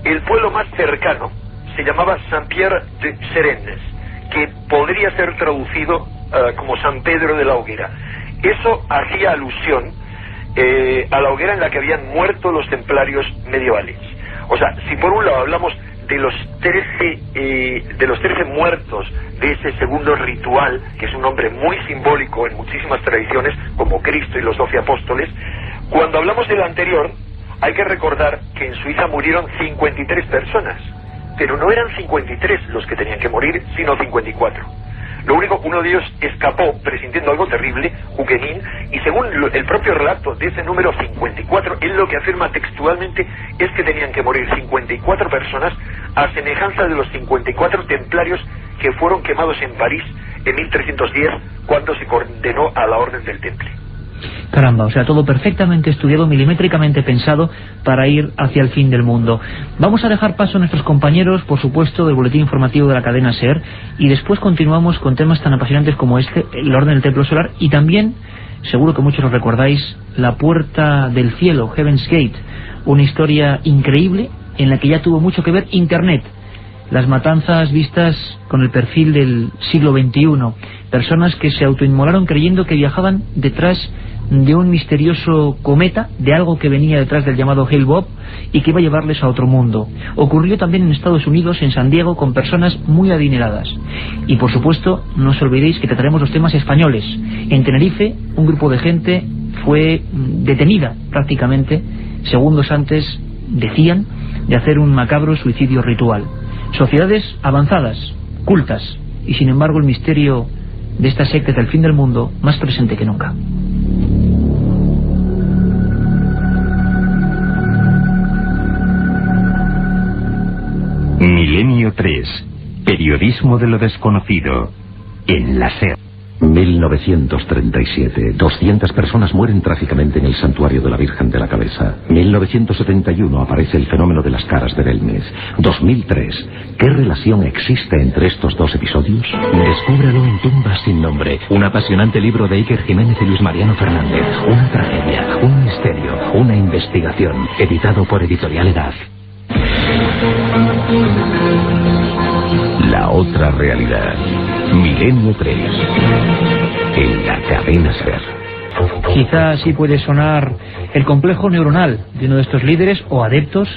El pueblo más cercano se llamaba Saint-Pierre de Serennes, que podría ser traducido como San Pedro de la Hoguera. Eso hacía alusión a la hoguera en la que habían muerto los templarios medievales. O sea, si por un lado hablamos de los 13 muertos de ese segundo ritual, que es un nombre muy simbólico en muchísimas tradiciones, como Cristo y los 12 apóstoles, cuando hablamos del anterior, hay que recordar que en Suiza murieron 53 personas, pero no eran 53 los que tenían que morir, sino 54. Lo único, uno de ellos escapó presintiendo algo terrible, Huguenin, y según el propio relato de ese número 54, él lo que afirma textualmente es que tenían que morir 54 personas a semejanza de los 54 templarios que fueron quemados en París en 1310, cuando se condenó a la Orden del Temple. Caramba, o sea, todo perfectamente estudiado, milimétricamente pensado para ir hacia el fin del mundo. Vamos a dejar paso a nuestros compañeros, por supuesto, del boletín informativo de la cadena SER, y después continuamos con temas tan apasionantes como este, el orden del templo solar, y también, seguro que muchos lo recordáis, la puerta del cielo, Heaven's Gate, una historia increíble en la que ya tuvo mucho que ver Internet. Las matanzas vistas con el perfil del siglo XXI, personas que se autoinmolaron creyendo que viajaban detrás de un misterioso cometa, de algo que venía detrás del llamado Hale-Bopp y que iba a llevarles a otro mundo. Ocurrió también en Estados Unidos, en San Diego, con personas muy adineradas. Y por supuesto, no os olvidéis que trataremos los temas españoles. En Tenerife, un grupo de gente fue detenida prácticamente segundos antes, decían, de hacer un macabro suicidio ritual. Sociedades avanzadas, cultas, y sin embargo el misterio de esta secta del fin del mundo más presente que nunca. Milenio 3. Periodismo de lo desconocido. En la SER. 1937. 200 personas mueren trágicamente en el santuario de la Virgen de la Cabeza. 1971 aparece el fenómeno de las caras de Belmez. 2003. ¿Qué relación existe entre estos dos episodios? Descúbralo en Tumbas sin nombre. Un apasionante libro de Iker Jiménez y Luis Mariano Fernández. Una tragedia, un misterio, una investigación. Editado por Editorial Edad. La otra realidad. Milenio 3. En la cadena SER. Quizá así puede sonar el complejo neuronal de uno de estos líderes o adeptos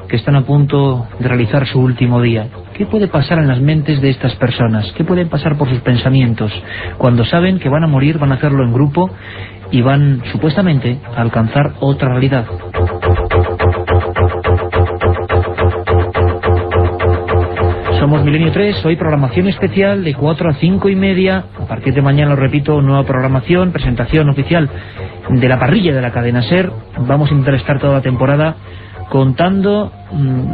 que están a punto de realizar su último día. ¿Qué puede pasar en las mentes de estas personas? ¿Qué pueden pasar por sus pensamientos cuando saben que van a morir, van a hacerlo en grupo y van supuestamente a alcanzar otra realidad? Somos Milenio 3, hoy programación especial de 4 a 5 y media. A partir de mañana, lo repito, nueva programación, presentación oficial de la parrilla de la cadena SER. Vamos a intentar estar toda la temporada contando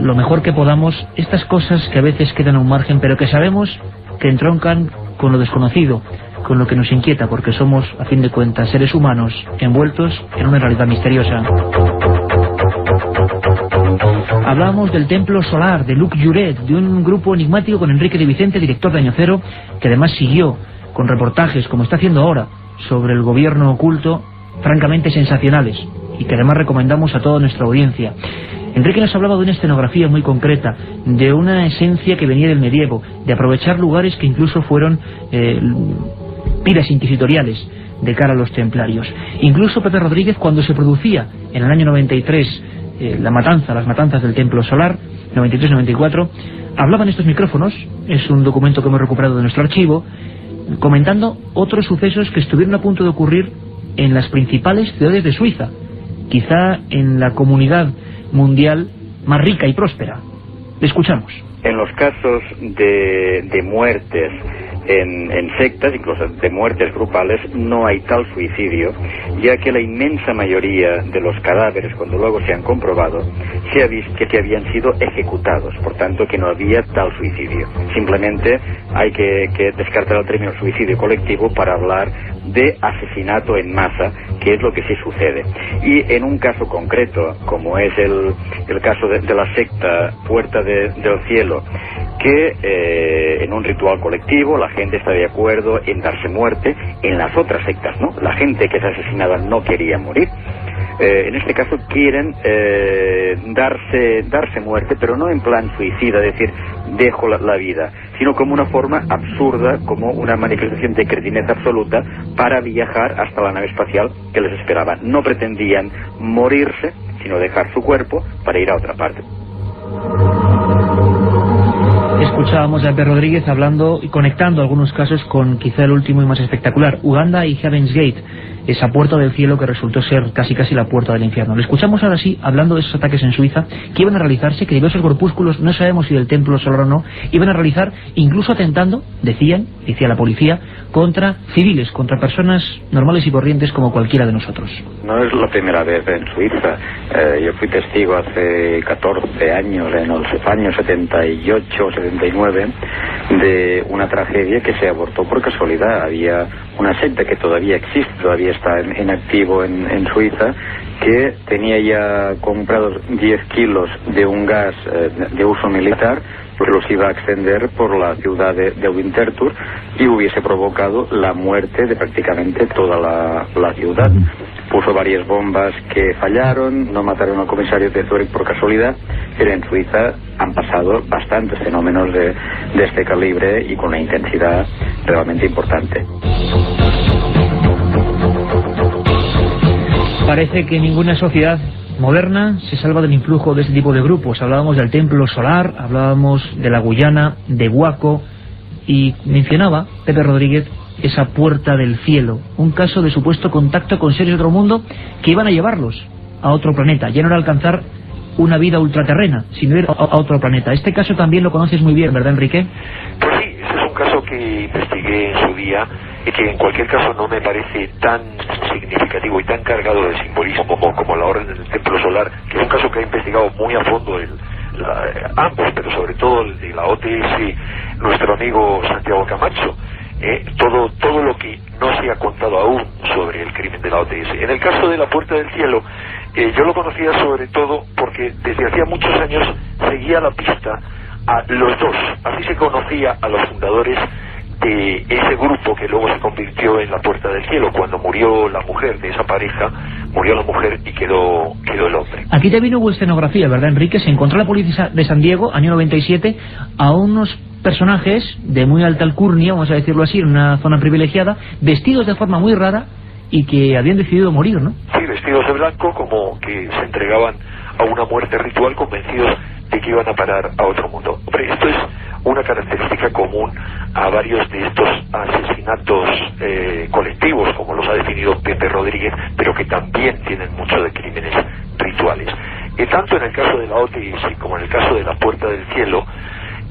lo mejor que podamos estas cosas que a veces quedan a un margen, pero que sabemos que entroncan con lo desconocido, con lo que nos inquieta, porque somos, a fin de cuentas, seres humanos envueltos en una realidad misteriosa. Hablamos del templo solar de Luc Juret, de un grupo enigmático con Enrique de Vicente, director de Año Cero, que además siguió con reportajes, como está haciendo ahora, sobre el gobierno oculto, francamente sensacionales, y que además recomendamos a toda nuestra audiencia. Enrique nos hablaba de una escenografía muy concreta, de una esencia que venía del medievo, de aprovechar lugares que incluso fueron piras inquisitoriales de cara a los templarios. Incluso Pepe Rodríguez, cuando se producía en el año 93 las matanzas del templo solar, 93-94, hablaba en estos micrófonos, es un documento que hemos recuperado de nuestro archivo, comentando otros sucesos que estuvieron a punto de ocurrir en las principales ciudades de Suiza, quizá en la comunidad mundial más rica y próspera. Le escuchamos. En los casos de muertes en sectas, incluso de muertes grupales, no hay tal suicidio, ya que la inmensa mayoría de los cadáveres, cuando luego se han comprobado, se ha visto que habían sido ejecutados, por tanto que no había tal suicidio. Simplemente hay que descartar el término suicidio colectivo para hablar de asesinato en masa, que es lo que sí sucede. Y en un caso concreto, como es el caso de la secta Puerta del Cielo, que en un ritual colectivo la gente está de acuerdo en darse muerte. En las otras sectas no, la gente que es asesinada no quería morir. En este caso quieren darse muerte, pero no en plan suicida, es decir, dejo la vida, sino como una forma absurda, como una manifestación de cretinez absoluta para viajar hasta la nave espacial que les esperaba. No pretendían morirse, sino dejar su cuerpo para ir a otra parte. Escuchábamos a Albert Rodríguez hablando y conectando algunos casos con quizá el último y más espectacular, Uganda y Heaven's Gate, esa puerta del cielo que resultó ser casi la puerta del infierno. Le escuchamos ahora sí hablando de esos ataques en Suiza que iban a realizarse, que diversos grupúsculos, no sabemos si del templo solar o no, iban a realizar, incluso atentando, decía la policía, contra civiles, contra personas normales y corrientes como cualquiera de nosotros. No es la primera vez en Suiza. Yo fui testigo hace 14 años, en los años 78 o 79, de una tragedia que se abortó por casualidad. Había una secta que todavía existe, todavía está en activo en Suiza, que tenía ya comprados 10 kilos de un gas de uso militar, porque los iba a extender por la ciudad de Winterthur y hubiese provocado la muerte de prácticamente toda la ciudad. Puso varias bombas que fallaron, no mataron al comisario de Zurich por casualidad, pero en Suiza han pasado bastantes fenómenos de este calibre y con una intensidad realmente importante. Parece que ninguna sociedad moderna se salva del influjo de este tipo de grupos. Hablábamos del Templo Solar, hablábamos de la Guyana, de Waco, y mencionaba Pepe Rodríguez esa Puerta del Cielo, un caso de supuesto contacto con seres de otro mundo que iban a llevarlos a otro planeta. Ya no era alcanzar una vida ultraterrena, sino ir a otro planeta. Este caso también lo conoces muy bien, ¿verdad, Enrique? Pues sí, ese es un caso que investigué en su día y que en cualquier caso no me parece tan significativo y tan cargado de simbolismo como la Orden del Templo Solar, que es un caso que ha investigado muy a fondo ambos, pero sobre todo el de la OTS, nuestro amigo Santiago Camacho. Todo lo que no se ha contado aún sobre el crimen de la OTS. En el caso de la Puerta del Cielo, yo lo conocía sobre todo porque desde hacía muchos años seguía la pista a los dos. Así se conocía a los fundadores de ese grupo que luego se convirtió en la Puerta del Cielo. Cuando murió la mujer de esa pareja, murió la mujer y quedó el hombre. Aquí también hubo escenografía, ¿verdad, Enrique? Se encontró la policía de San Diego, año 97, a unos personajes de muy alta alcurnia, vamos a decirlo así, en una zona privilegiada, vestidos de forma muy rara y que habían decidido morir, ¿no? Sí, vestidos de blanco, como que se entregaban a una muerte ritual, convencidos de que iban a parar a otro mundo. Hombre, esto es una característica común a varios de estos asesinatos colectivos, como los ha definido Pepe Rodríguez, pero que también tienen mucho de crímenes rituales. Tanto en el caso de la OTS como en el caso de la Puerta del Cielo,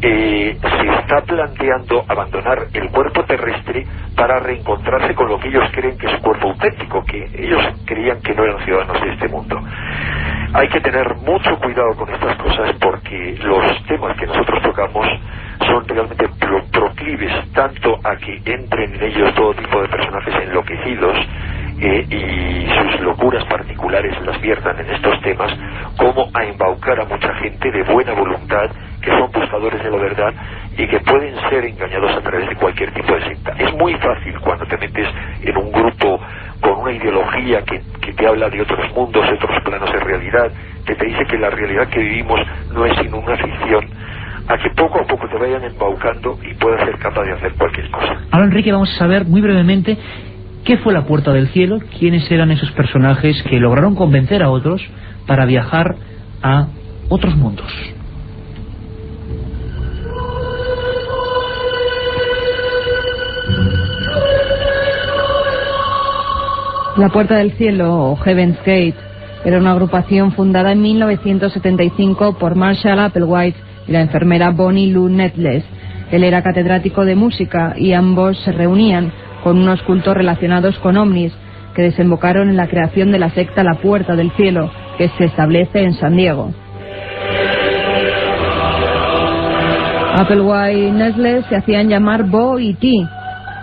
se está planteando abandonar el cuerpo terrestre para reencontrarse con lo que ellos creen que es su cuerpo auténtico, que ellos creían que no eran ciudadanos de este mundo. Hay que tener mucho cuidado con estas cosas porque los temas que nosotros tocamos son realmente proclives tanto a que entren en ellos todo tipo de personajes enloquecidos y sus locuras particulares las viertan en estos temas, como a embaucar a mucha gente de buena voluntad que son buscadores de la verdad y que pueden ser engañados a través de cualquier tipo de secta. Es muy fácil cuando te metes en un grupo con una ideología que te habla de otros mundos, de otros planos de realidad, que te dice que la realidad que vivimos no es sino una ficción, a que poco a poco te vayan embaucando y puedas ser capaz de hacer cualquier cosa. Ahora, Enrique, vamos a saber muy brevemente qué fue la Puerta del Cielo, quiénes eran esos personajes que lograron convencer a otros para viajar a otros mundos. La Puerta del Cielo, o Heaven's Gate, era una agrupación fundada en 1975 por Marshall Applewhite y la enfermera Bonnie Lou Nettles. Él era catedrático de música y ambos se reunían con unos cultos relacionados con ovnis que desembocaron en la creación de la secta La Puerta del Cielo, que se establece en San Diego. Applewhite y Nettles se hacían llamar Bo y T,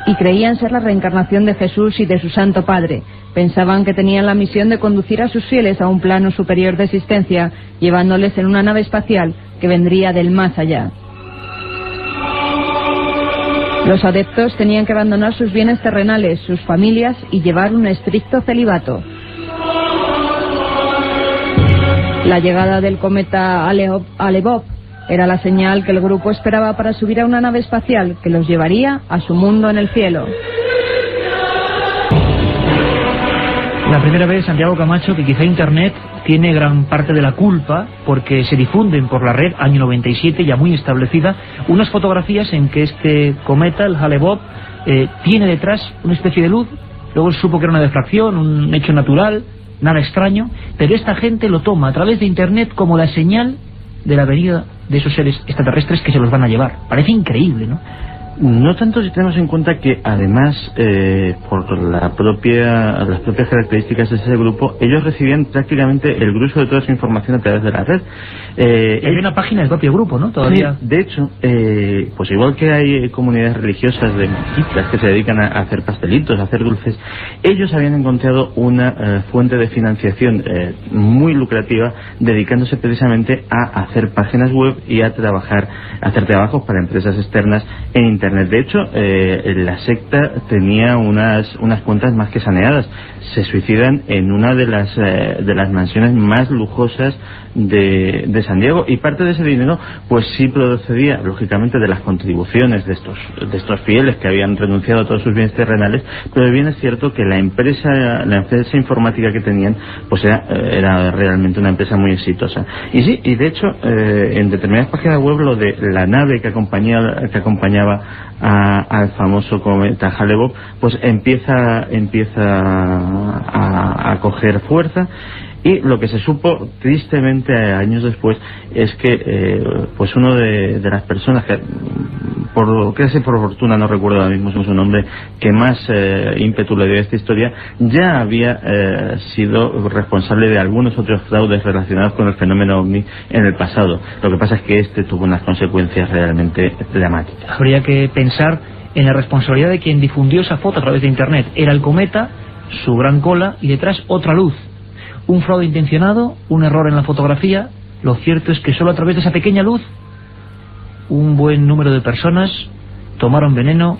y creían ser la reencarnación de Jesús y de su Santo Padre. Pensaban que tenían la misión de conducir a sus fieles a un plano superior de existencia, llevándoles en una nave espacial que vendría del más allá. Los adeptos tenían que abandonar sus bienes terrenales, sus familias y llevar un estricto celibato. La llegada del cometa Alebov era la señal que el grupo esperaba para subir a una nave espacial que los llevaría a su mundo en el cielo. La primera vez, Santiago Camacho, que quizá Internet tiene gran parte de la culpa porque se difunden por la red, año 97, ya muy establecida, unas fotografías en que este cometa, el Hale-Bopp, tiene detrás una especie de luz. Luego se supo que era una defracción, un hecho natural, nada extraño, pero esta gente lo toma a través de Internet como la señal de la venida de esos seres extraterrestres que se los van a llevar. Parece increíble, ¿no? No tanto si tenemos en cuenta que además por las propias características de ese grupo, ellos recibían prácticamente el grueso de toda su información a través de la red. Hay una página del propio grupo, ¿no? Todavía. Sí, de hecho, pues igual que hay comunidades religiosas de monjitas que se dedican a hacer pastelitos, a hacer dulces, ellos habían encontrado una fuente de financiación muy lucrativa, dedicándose precisamente a hacer páginas web y a hacer trabajos para empresas externas en Internet. De hecho, la secta tenía unas cuentas más que saneadas. Se suicidan en una de las mansiones más lujosas de San Diego, y parte de ese dinero pues sí procedía lógicamente de las contribuciones de estos fieles que habían renunciado a todos sus bienes terrenales, pero bien es cierto que la empresa informática que tenían pues era realmente una empresa muy exitosa. Y de hecho en determinadas páginas web lo de la nave que acompañaba al famoso cometa Hale-Bopp pues empieza a coger fuerza. Y lo que se supo tristemente años después es que pues uno de las personas que por fortuna, no recuerdo ahora mismo su nombre, que más ímpetu le dio a esta historia, ya había sido responsable de algunos otros fraudes relacionados con el fenómeno OVNI en el pasado. Lo que pasa es que este tuvo unas consecuencias realmente dramáticas. Habría que pensar en la responsabilidad de quien difundió esa foto a través de Internet. Era el cometa, su gran cola y detrás otra luz. Un fraude intencionado, un error en la fotografía. Lo cierto es que solo a través de esa pequeña luz un buen número de personas tomaron veneno,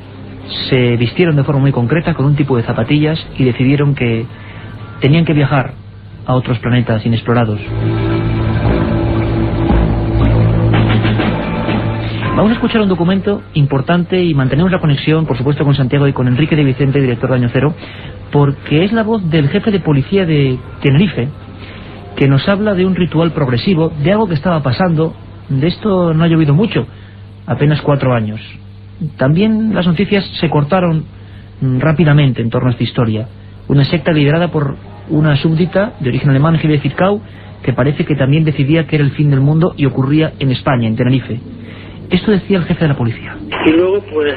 se vistieron de forma muy concreta con un tipo de zapatillas y decidieron que tenían que viajar a otros planetas inexplorados. Vamos a escuchar un documento importante y mantenemos la conexión, por supuesto, con Santiago y con Enrique de Vicente, director de Año Cero, porque es la voz del jefe de policía de Tenerife, que nos habla de un ritual progresivo, de algo que estaba pasando. De esto no ha llovido mucho, apenas 4 años. También las noticias se cortaron rápidamente en torno a esta historia. Una secta liderada por una súbdita de origen alemán, Gilles Zirkau, que parece que también decidía que era el fin del mundo y ocurría en España, en Tenerife. Esto decía el jefe de la policía. Y luego, pues,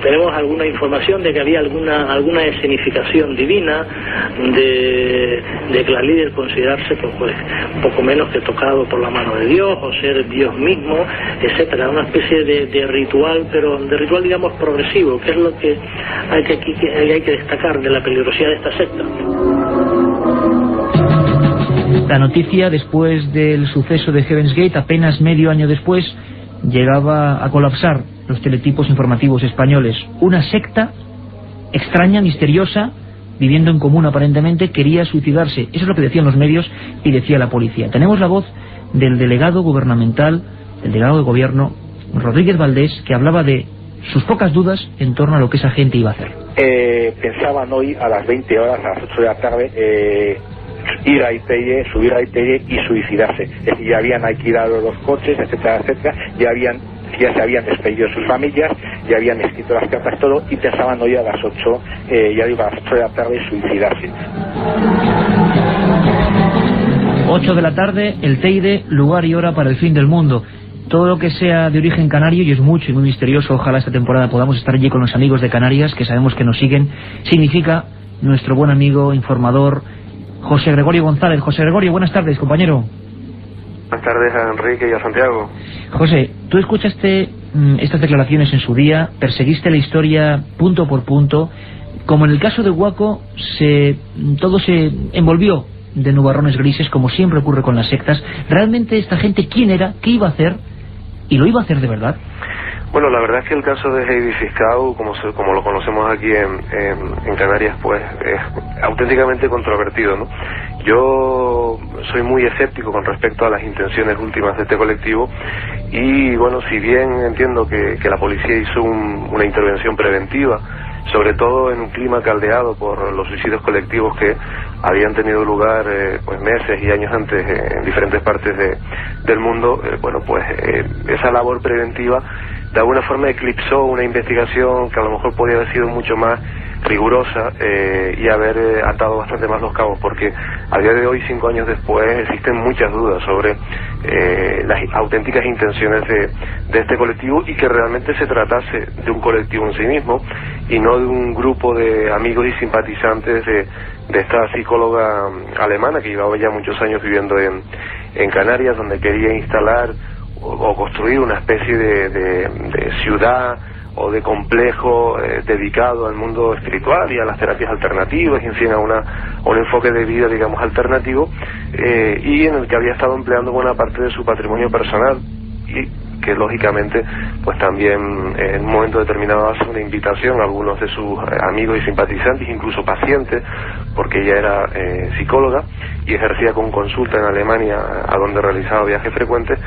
tenemos alguna información de que había alguna escenificación divina, de que la líder considerarse pues poco menos que tocado por la mano de Dios, o ser Dios mismo, etcétera. Una especie de ritual, pero de ritual, digamos, progresivo, que es lo que hay que destacar de la peligrosidad de esta secta. La noticia, después del suceso de Heaven's Gate, apenas medio año después, llegaba a colapsar los teletipos informativos españoles. Una secta extraña, misteriosa, viviendo en común aparentemente, quería suicidarse. Eso es lo que decían los medios y decía la policía. Tenemos la voz del delegado gubernamental, del delegado de gobierno, Rodríguez Valdés, que hablaba de sus pocas dudas en torno a lo que esa gente iba a hacer. Pensaban hoy a las 20 horas, a las 8 de la tarde, ir a Itelle, subir a Itelle y suicidarse. Es decir, ya habían alquilado los coches, etcétera, etcétera, ya se habían despedido sus familias, ya habían escrito las cartas, todo, y pensaban hoy a las 8, ya digo, a las 8 de la tarde suicidarse. 8 de la tarde, el Teide, lugar y hora para el fin del mundo. Todo lo que sea de origen canario, y es mucho y muy misterioso, ojalá esta temporada podamos estar allí con los amigos de Canarias, que sabemos que nos siguen, significa nuestro buen amigo, informador, José Gregorio González. José Gregorio, buenas tardes, compañero. Buenas tardes a Enrique y a Santiago. José, tú escuchaste estas declaraciones en su día, perseguiste la historia punto por punto. Como en el caso de Waco, todo se envolvió de nubarrones grises, como siempre ocurre con las sectas. ¿Realmente esta gente quién era? ¿Qué iba a hacer? ¿Y lo iba a hacer de verdad? Bueno, la verdad es que el caso de Heidi Fiscau, como lo conocemos aquí en Canarias, pues es auténticamente controvertido, ¿no? Yo soy muy escéptico con respecto a las intenciones últimas de este colectivo y, bueno, si bien entiendo que la policía hizo una intervención preventiva, sobre todo en un clima caldeado por los suicidios colectivos que habían tenido lugar pues meses y años antes en diferentes partes del mundo, bueno, pues esa labor preventiva de alguna forma eclipsó una investigación que a lo mejor podría haber sido mucho más rigurosa y haber atado bastante más los cabos, porque a día de hoy, 5 años después, existen muchas dudas sobre las auténticas intenciones de este colectivo y que realmente se tratase de un colectivo en sí mismo y no de un grupo de amigos y simpatizantes de esta psicóloga alemana que llevaba ya muchos años viviendo en Canarias, donde quería instalar o construir una especie de ciudad o de complejo dedicado al mundo espiritual y a las terapias alternativas, y en fin, a un enfoque de vida, digamos, alternativo, y en el que había estado empleando buena parte de su patrimonio personal, y que lógicamente pues también en un momento determinado hace una invitación a algunos de sus amigos y simpatizantes, incluso pacientes, porque ella era psicóloga y ejercía con consulta en Alemania, a donde realizaba viajes frecuentes.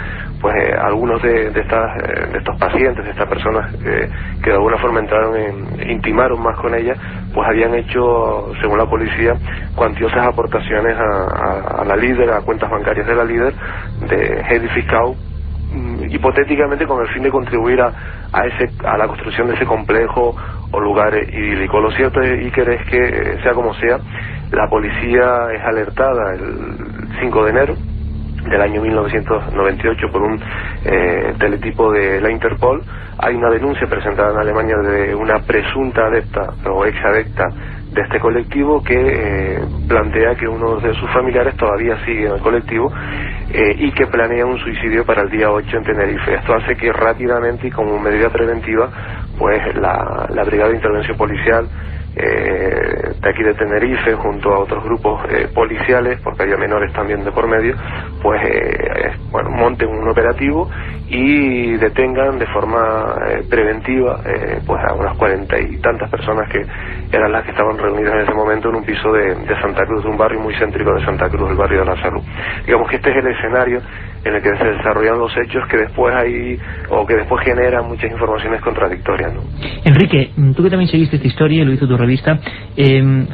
Pues algunos de estos pacientes, de estas personas que de alguna forma intimaron más con ella, pues habían hecho, según la policía, cuantiosas aportaciones a la líder, a cuentas bancarias de la líder, de Heidi Fiscau, hipotéticamente con el fin de contribuir a la construcción de ese complejo o lugar idílico. Lo cierto, Iker, es que sea como sea, la policía es alertada el 5 de enero del año 1998 por un teletipo de la Interpol. Hay una denuncia presentada en Alemania de una presunta adepta o ex adepta de este colectivo que plantea que uno de sus familiares todavía sigue en el colectivo y que planea un suicidio para el día 8 en Tenerife. Esto hace que rápidamente y como medida preventiva, pues la Brigada de Intervención Policial de aquí de Tenerife, junto a otros grupos policiales, porque había menores también de por medio, pues monten un operativo y detengan de forma preventiva pues a unas 40 y tantas personas que eran las que estaban reunidas en ese momento en un piso de Santa Cruz, de un barrio muy céntrico de Santa Cruz, el barrio de la Salud. Digamos que este es el escenario en el que se desarrollan los hechos que después generan muchas informaciones contradictorias, ¿no? Enrique, tú que también seguiste esta historia y lo hizo tu revista,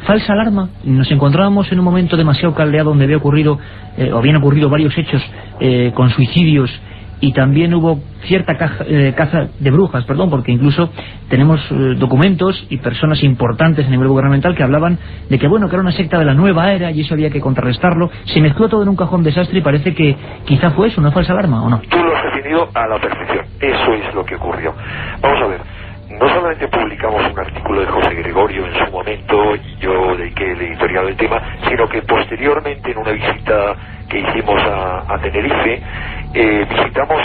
falsa alarma. Nos encontrábamos en un momento demasiado caldeado donde habían ocurrido varios hechos con suicidios, y también hubo cierta caza de brujas, porque incluso tenemos documentos y personas importantes a nivel gubernamental que hablaban de que era una secta de la nueva era y eso había que contrarrestarlo. Se mezcló todo en un cajón desastre y parece que quizá fue eso, una falsa alarma, ¿o no? Tú lo has definido a la perfección. Eso es lo que ocurrió. Vamos a ver. No solamente publicamos un artículo de José Gregorio en su momento y yo dediqué el editorial del tema, sino que posteriormente en una visita que hicimos a Tenerife, visitamos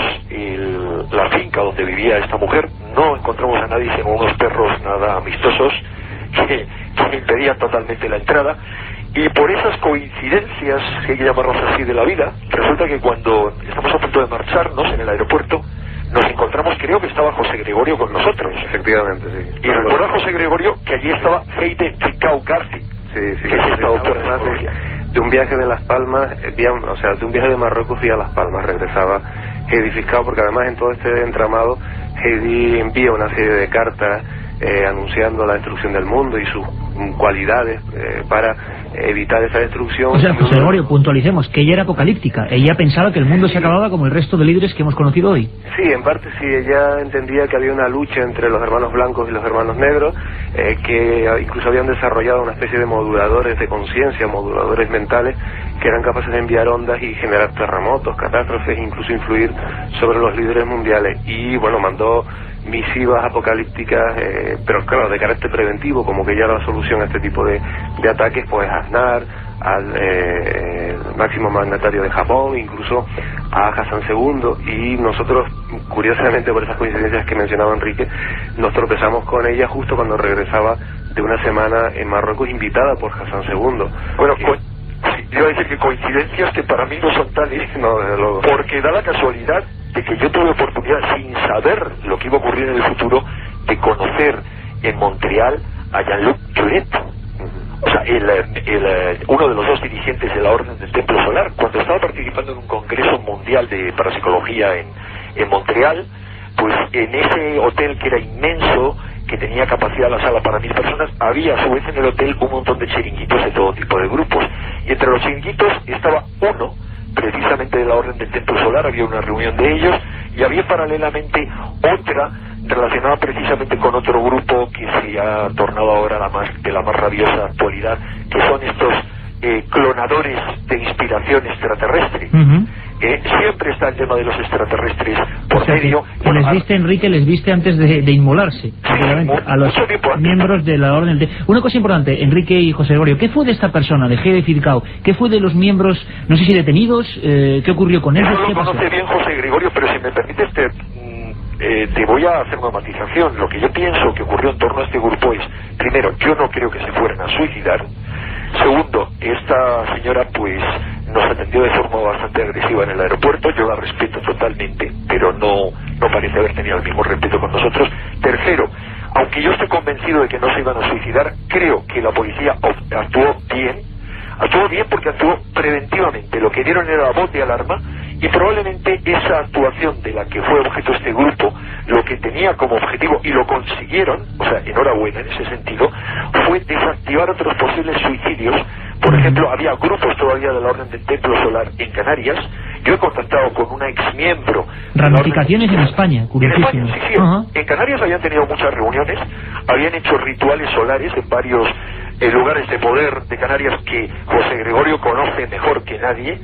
la finca donde vivía esta mujer. No encontramos a nadie sino unos perros nada amistosos que impedían totalmente la entrada. Y por esas coincidencias, que hay que llamarlos así, de la vida, resulta que cuando estamos a punto de marcharnos en el aeropuerto, nos encontramos, creo que estaba José Gregorio con nosotros. Efectivamente, sí. Y recuerda José Gregorio que allí estaba Heidi Fiscau Garci, que es esta doctora en psicología. De un viaje de Las Palmas, de un viaje de Marruecos vía Las Palmas regresaba Heidi Fiscau, porque además en todo este entramado Heidi envía una serie de cartas anunciando la destrucción del mundo y sus cualidades para evitar esa destrucción. O sea, José Gregorio, puntualicemos que ella era apocalíptica. Ella pensaba que el mundo se acababa como el resto de líderes que hemos conocido hoy. Sí, en parte sí. Ella entendía que había una lucha entre los hermanos blancos y los hermanos negros, que incluso habían desarrollado una especie de moduladores de conciencia, moduladores mentales, que eran capaces de enviar ondas y generar terremotos, catástrofes, incluso influir sobre los líderes mundiales. Y mandó misivas apocalípticas, pero claro, de carácter preventivo, como que ya la solución a este tipo de ataques, pues a Aznar, al máximo mandatario de Japón, incluso a Hassan II, y nosotros, curiosamente por esas coincidencias que mencionaba Enrique, nos tropezamos con ella justo cuando regresaba de una semana en Marruecos, invitada por Hassan II. Bueno, yo iba a decir que coincidencias que para mí no son tales, porque da la casualidad de que yo tuve oportunidad, sin saber lo que iba a ocurrir en el futuro, de conocer en Montreal a Jean-Luc Juret, o sea, uno de los dos dirigentes de la Orden del Templo Solar, cuando estaba participando en un congreso mundial de parapsicología en Montreal. Pues en ese hotel, que era inmenso, que tenía capacidad la sala para 1000 personas, había a su vez en el hotel un montón de chiringuitos de todo tipo de grupos, y entre los chiringuitos estaba uno precisamente de la Orden del Templo Solar. Había una reunión de ellos, y había paralelamente otra relacionada precisamente con otro grupo que se ha tornado ahora de la más rabiosa actualidad, que son estos clonadores de inspiración extraterrestre. Siempre está el tema de los extraterrestres por medio. Les viste, Enrique, les viste antes de inmolarse, a los miembros de la Orden. Una cosa importante, Enrique y José Gregorio, ¿qué fue de esta persona, de Heidi Filcao? ¿Qué fue de los miembros, no sé si detenidos? ¿Qué ocurrió con ellos? No lo conoce bien José Gregorio, pero si me permites te voy a hacer una matización. Lo que yo pienso que ocurrió en torno a este grupo es, primero, yo no creo que se fueran a suicidar. Segundo, esta señora pues nos atendió de forma bastante agresiva en el aeropuerto. Yo la respeto totalmente, pero no parece haber tenido el mismo respeto con nosotros. Tercero, aunque yo estoy convencido de que no se iban a suicidar, creo que la policía actuó bien porque actuó preventivamente. Lo que dieron era la voz de alarma, y probablemente esa actuación de la que fue objeto este grupo, lo que tenía como objetivo, y lo consiguieron, o sea, enhorabuena en ese sentido, fue desactivar otros posibles suicidios. Por ejemplo, había grupos todavía de la Orden del Templo Solar en Canarias. Yo he contactado con una exmiembro. Ramificaciones en España, curiosísimo. En España, sí. En Canarias habían tenido muchas reuniones, habían hecho rituales solares en varios lugares de poder de Canarias que José Gregorio conoce mejor que nadie.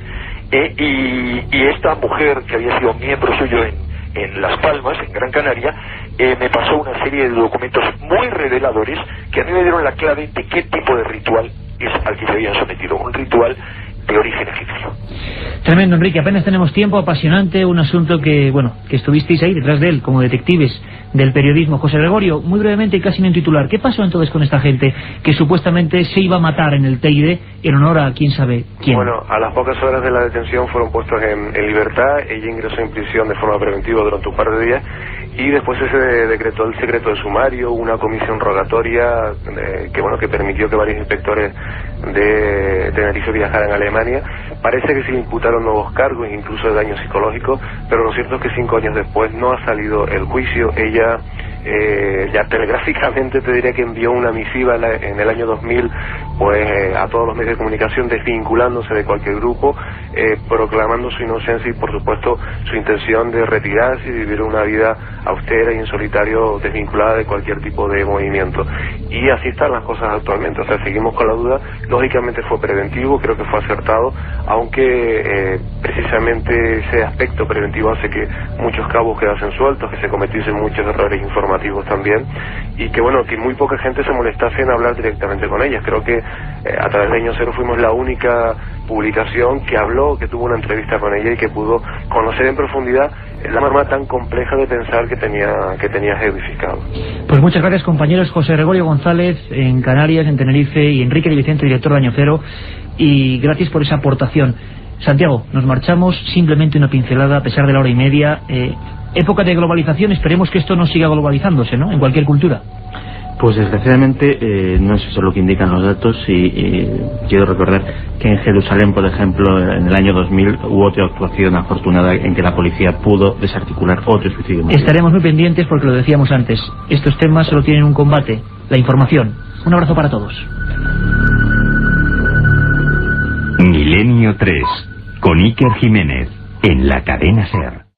Y esta mujer, que había sido miembro suyo en Las Palmas, en Gran Canaria, me pasó una serie de documentos muy reveladores que a mí me dieron la clave de qué tipo de ritual es al que se habían sometido. Un ritual de origen egipcio. Tremendo, Enrique. Apenas tenemos tiempo. Apasionante, un asunto que estuvisteis ahí detrás de él como detectives del periodismo. José Gregorio, muy brevemente y casi en titular, ¿qué pasó entonces con esta gente que supuestamente se iba a matar en el Teide en honor a quién sabe quién? Bueno, a las pocas horas de la detención fueron puestos en libertad. Ella ingresó en prisión de forma preventiva durante un par de días, y después se decretó el secreto de sumario, una comisión rogatoria que permitió que varios inspectores de Tenerife viajaran a Alemania. Parece que se imputaron nuevos cargos, incluso de daño psicológico, pero lo cierto es que 5 años después no ha salido el juicio. Ella ya telegráficamente te diría que envió una misiva en el año 2000 a todos los medios de comunicación, desvinculándose de cualquier grupo, proclamando su inocencia y por supuesto su intención de retirarse y vivir una vida austera y en solitario, desvinculada de cualquier tipo de movimiento. Y así están las cosas actualmente. O sea, seguimos con la duda. Lógicamente fue preventivo, creo que fue acertado, aunque precisamente ese aspecto preventivo hace que muchos cabos quedasen sueltos, que se cometiesen muchos errores informativos también, y que muy poca gente se molestase en hablar directamente con ellas. Creo que a través de Año Cero fuimos la única publicación que habló, que tuvo una entrevista con ella y que pudo conocer en profundidad la forma tan compleja de pensar que tenía Heidi Filcao. Pues muchas gracias, compañeros. José Gregorio González en Canarias, en Tenerife, y Enrique de Vicente, director de Año Cero, y gracias por esa aportación. Santiago, nos marchamos. Simplemente una pincelada a pesar de la hora y media. Época de globalización, esperemos que esto no siga globalizándose, ¿no?, en cualquier cultura. Pues desgraciadamente no es eso lo que indican los datos, y quiero recordar que en Jerusalén, por ejemplo, en el año 2000 hubo otra actuación afortunada en que la policía pudo desarticular otro suicidio. Estaremos muy pendientes porque lo decíamos antes, estos temas solo tienen un combate: la información. Un abrazo para todos. Milenio 3, con Iker Jiménez, en la cadena SER.